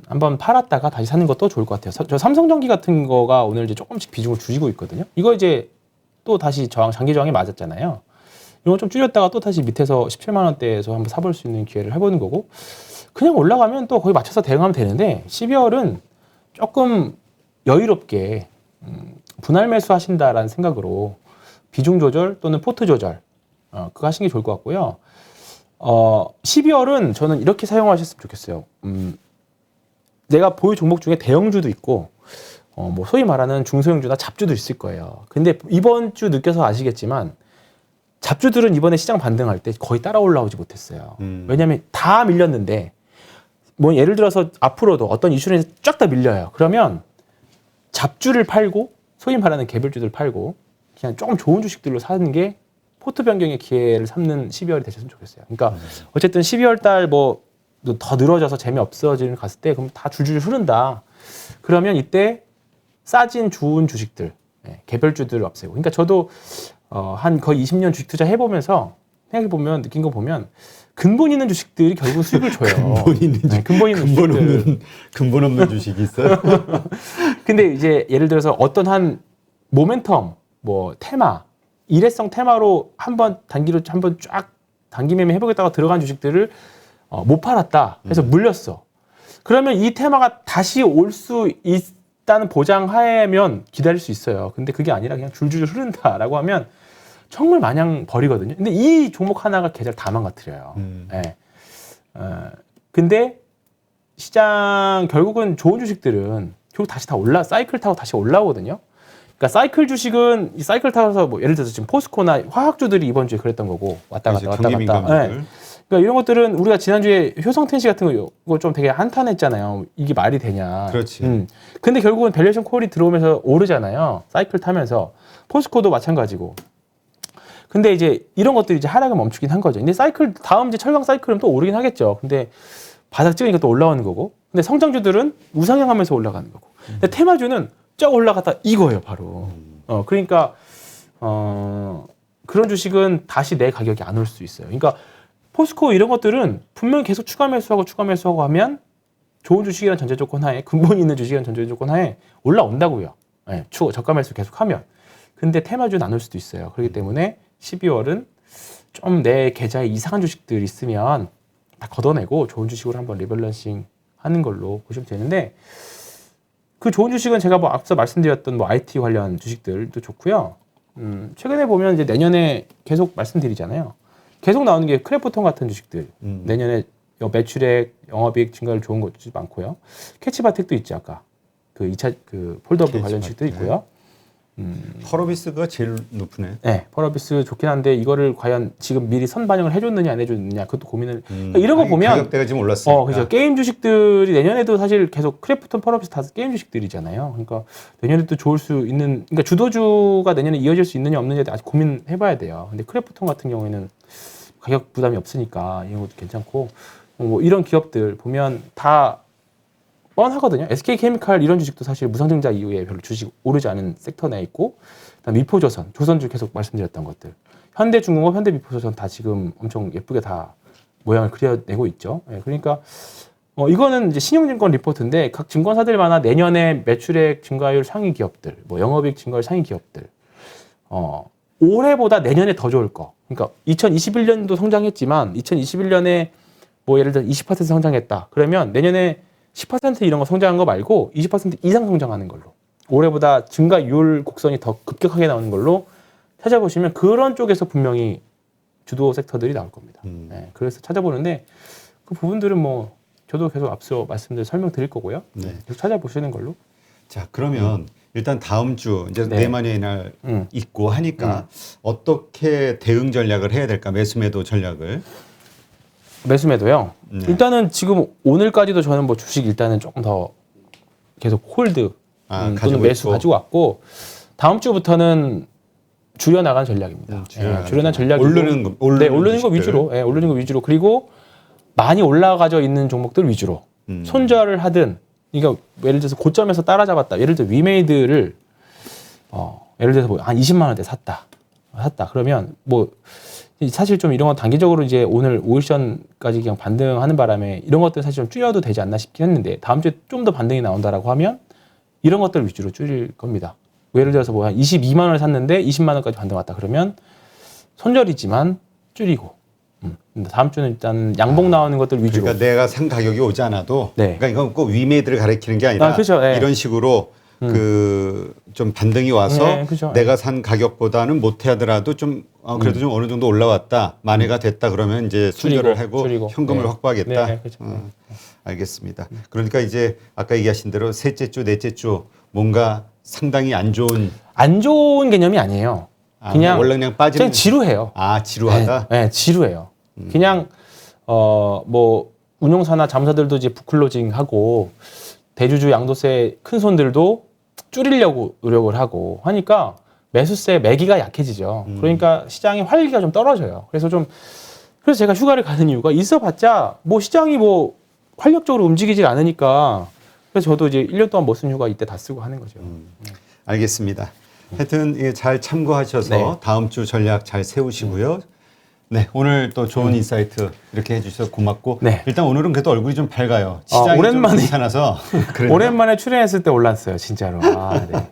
한번 팔았다가 다시 사는 것도 좋을 것 같아요. 저 삼성전기 같은 거가 오늘 이제 조금씩 비중을 줄이고 있거든요. 이거 이제 또 다시 장기 저항이 맞았잖아요. 이거 좀 줄였다가 또 다시 밑에서 17만 원대에서 한번 사볼 수 있는 기회를 해보는 거고 그냥 올라가면 또 거기 맞춰서 대응하면 되는데 12월은 조금 여유롭게 분할 매수 하신다라는 생각으로 비중 조절 또는 포트 조절 그거 하시는 게 좋을 것 같고요. 12월은 저는 이렇게 사용하셨으면 좋겠어요. 내가 보유 종목 중에 대형주도 있고 뭐 소위 말하는 중소형주나 잡주도 있을 거예요. 근데 이번 주 느껴서 아시겠지만 잡주들은 이번에 시장 반등할 때 거의 따라 올라오지 못했어요. 왜냐하면 다 밀렸는데 뭐 예를 들어서 앞으로도 어떤 이슈로 인해서 쫙 다 밀려요. 그러면 잡주를 팔고 소위 말하는 개별주들 팔고 그냥 조금 좋은 주식들로 사는 게 포트 변경의 기회를 삼는 12월이 되셨으면 좋겠어요. 그러니까 어쨌든 12월 달 뭐 더 늘어져서 재미없어지는 갔을 때 그럼 다 줄줄 흐른다. 그러면 이때 싸진 좋은 주식들, 개별주들을 없애고. 그러니까 저도 한 거의 20년 주식 투자 해보면서 생각해보면 느낀 거 보면 근본 있는 주식들이 결국 수익을 줘요. 근본 있는 주식. 근본 있는 주식들. 근본 없는 주식이 있어요? 근데 이제 예를 들어서 어떤 한 모멘텀, 뭐 테마, 일회성 테마로 한번 단기로 한번 쫙 단기 매매 해보겠다가 들어간 주식들을 못 팔았다 해서 물렸어. 그러면 이 테마가 다시 올 수 있다는 보장하에면 기다릴 수 있어요. 근데 그게 아니라 그냥 줄줄 흐른다라고 하면 정말 마냥 버리거든요. 근데 이 종목 하나가 계좌를 다 망가뜨려요. 네. 근데 시장 결국은 좋은 주식들은 결국 다시 다 사이클 타고 다시 올라오거든요. 그러니까 사이클 주식은 이 사이클 타서 뭐 예를 들어서 지금 포스코나 화학주들이 이번 주에 그랬던 거고 왔다 갔다 왔다 갔다. 네. 그러니까 이런 것들은 우리가 지난주에 효성텐시 같은 거 좀 되게 한탄했잖아요. 이게 말이 되냐. 그렇지. 근데 결국은 밸류에이션 콜이 들어오면서 오르잖아요. 사이클 타면서. 포스코도 마찬가지고. 근데 이제 이런 것들이 이제 하락을 멈추긴 한 거죠. 근데 사이클, 다음 이제 철강 사이클은 또 오르긴 하겠죠. 근데 바닥 찍으니까 또 올라오는 거고. 근데 성장주들은 우상향하면서 올라가는 거고. 근데 테마주는 쫙 올라갔다 이거예요, 바로. 그러니까, 그런 주식은 다시 내 가격이 안 올 수 있어요. 그러니까 포스코 이런 것들은 분명히 계속 추가 매수하고 하면 좋은 주식이란 전제 조건 하에, 근본 있는 주식이란 전제 조건 하에 올라온다고요. 네, 저가 매수 계속 하면. 근데 테마주는 안 올 수도 있어요. 그렇기 때문에 12월은 좀 내 계좌에 이상한 주식들 있으면 다 걷어내고 좋은 주식으로 한번 리밸런싱 하는 걸로 보시면 되는데, 그 좋은 주식은 제가 뭐 앞서 말씀드렸던 뭐 IT 관련 주식들도 좋고요. 최근에 보면 이제 내년에 계속 말씀드리잖아요. 계속 나오는 게 크래프톤 같은 주식들. 내년에 매출액, 영업이익 증가를 좋은 것도 많고요. 캐치바텍도 있지, 아까. 그 2차 그 폴더블 관련 주식도 있고요. 펄어비스가 제일 높으네. 네, 펄어비스 좋긴 한데 이거를 과연 지금 미리 선반영을 해줬느냐 안 해줬느냐 그것도 고민을. 그러니까 이런 거 보면 가격대가 지금 올랐으니까. 그죠. 게임 주식들이 내년에도 사실 계속 크래프톤, 펄어비스 다 게임 주식들이잖아요. 그러니까 내년에도 좋을 수 있는, 그러니까 주도주가 내년에 이어질 수 있느냐 없느냐에 아직 고민해봐야 돼요. 근데 크래프톤 같은 경우에는 가격 부담이 없으니까 이런 것도 괜찮고 뭐 이런 기업들 보면 다 뻔하거든요. SK케미칼 이런 주식도 사실 무상증자 이후에 별로 주식 오르지 않은 섹터 내에 있고, 그다음 미포조선, 조선주 계속 말씀드렸던 것들, 현대중공업, 현대미포조선 다 지금 엄청 예쁘게 다 모양을 그려내고 있죠. 예, 그러니까 이거는 이제 신용증권 리포트인데 각 증권사들마다 내년에 매출액 증가율 상위 기업들, 뭐 영업이익 증가율 상위 기업들, 올해보다 내년에 더 좋을 거. 그러니까 2021년도 성장했지만 2021년에 뭐 예를 들어 20% 성장했다. 그러면 내년에 10% 이런 거 성장한 거 말고 20% 이상 성장하는 걸로, 올해보다 증가율 곡선이 더 급격하게 나오는 걸로 찾아보시면 그런 쪽에서 분명히 주도 섹터들이 나올 겁니다. 네, 그래서 찾아보는데 그 부분들은 뭐 저도 계속 앞서 말씀드린 설명드릴 거고요. 네. 계속 찾아보시는 걸로. 자, 그러면 일단 다음 주 이제 네. 내만의 날 있고 하니까 어떻게 대응 전략을 해야 될까? 매수매도 전략을. 매수매도요. 네. 일단은 지금 오늘까지도 저는 뭐 주식 일단은 조금 더 계속 홀드 또는 매수 있고. 가지고 왔고, 다음 주부터는 줄여나간 전략입니다. 줄여나간 전략이고, 오르는 거 오르는 거 위주로, 오르는 거 위주로, 그리고 많이 올라가져 있는 종목들 위주로 손절을 하든, 그러니까 예를 들어서 고점에서 따라잡았다. 예를 들어 위메이드를 예를 들어서 뭐 한 20만 원대 샀다. 그러면 뭐 사실 좀 이런 건 단기적으로 이제 오늘 5일선까지 그냥 반등하는 바람에 이런 것들 사실 좀 줄여도 되지 않나 싶긴 했는데, 다음 주에 좀 더 반등이 나온다라고 하면 이런 것들 위주로 줄일 겁니다. 예를 들어서 뭐 한 22만 원을 샀는데 20만 원까지 반등 왔다 그러면 손절이지만 줄이고, 다음 주는 일단 양봉 나오는 것들 위주로. 그러니까 내가 산 가격이 오지 않아도, 네. 그러니까 이건 꼭 위메이드를 가리키는 게 아니라 그렇죠. 네. 이런 식으로 그 좀 반등이 와서 네, 그렇죠. 내가 산 가격보다는 못하더라도 좀 그래도 좀 어느 정도 올라왔다, 만회가 됐다 그러면 이제 손절을 하고 줄이고. 현금을 네. 확보하겠다. 네, 그렇죠. 알겠습니다. 그러니까 이제 아까 얘기하신 대로 셋째 주, 넷째 주 뭔가 상당히 안 좋은, 안 좋은 개념이 아니에요. 그냥 원래 그냥 빠지는, 그냥 지루해요. 지루하다. 네, 지루해요. 그냥 뭐 운용사나 자문사들도 이제 부클로징하고 대주주 양도세 큰 손들도 줄이려고 노력을 하고 하니까 매수세 매기가 약해지죠. 그러니까 시장의 활기가 좀 떨어져요. 그래서 제가 휴가를 가는 이유가, 있어봤자 뭐 시장이 뭐 활력적으로 움직이지 않으니까, 그래서 저도 이제 1년 동안 못 쓴 휴가 이때 다 쓰고 하는 거죠. 알겠습니다. 하여튼 이게 잘 참고하셔서 네. 다음 주 전략 잘 세우시고요. 네, 오늘 또 좋은 인사이트 이렇게 해주셔서 고맙고, 네. 일단 오늘은 그래도 얼굴이 좀 밝아요. 시장이 오랜만에- 좀 괜찮아서. 그래요. 오랜만에 출연했을 때 올랐어요, 진짜로. 네.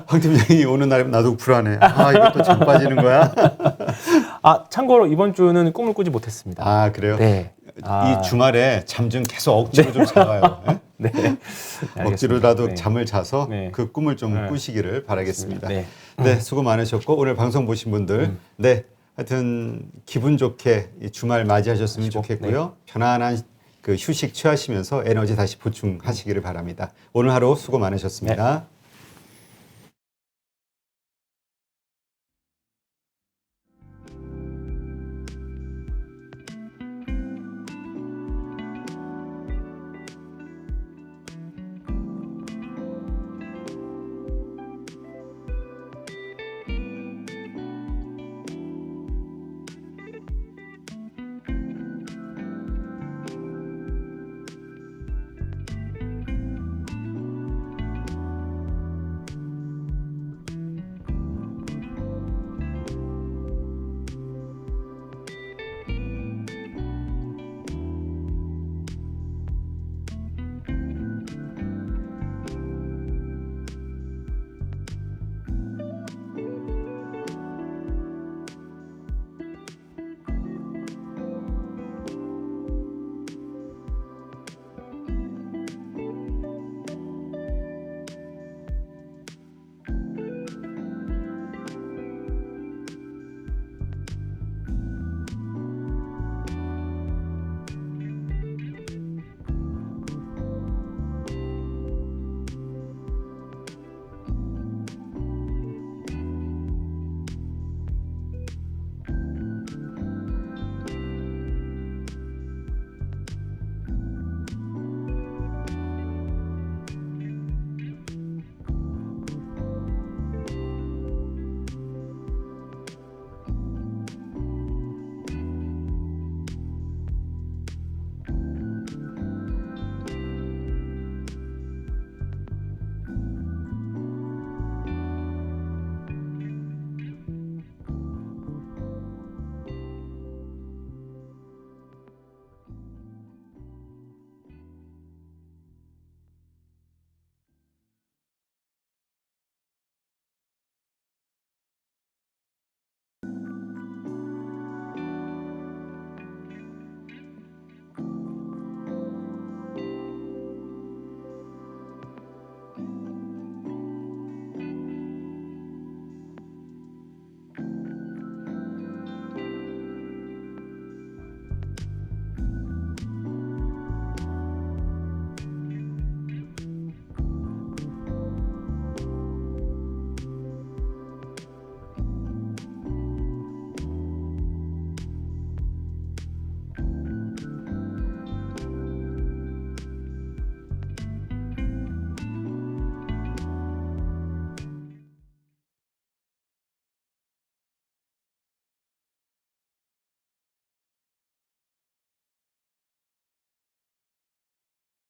황 팀장이 오는 날이면 나도 불안해. 이것도 잠 빠지는 거야? 참고로 이번 주는 꿈을 꾸지 못했습니다. 그래요? 네. 이 주말에 잠 좀 계속 억지로 좀 자요. 네? 네. 억지로라도 네. 잠을 자서 네. 그 꿈을 좀 네. 꾸시기를 바라겠습니다. 네. 네, 수고 많으셨고 오늘 방송 보신 분들, 네, 하여튼 기분 좋게 이 주말 맞이하셨으면 좋겠고요. 편안한 그 휴식 취하시면서 에너지 다시 보충하시기를 바랍니다. 오늘 하루 수고 많으셨습니다.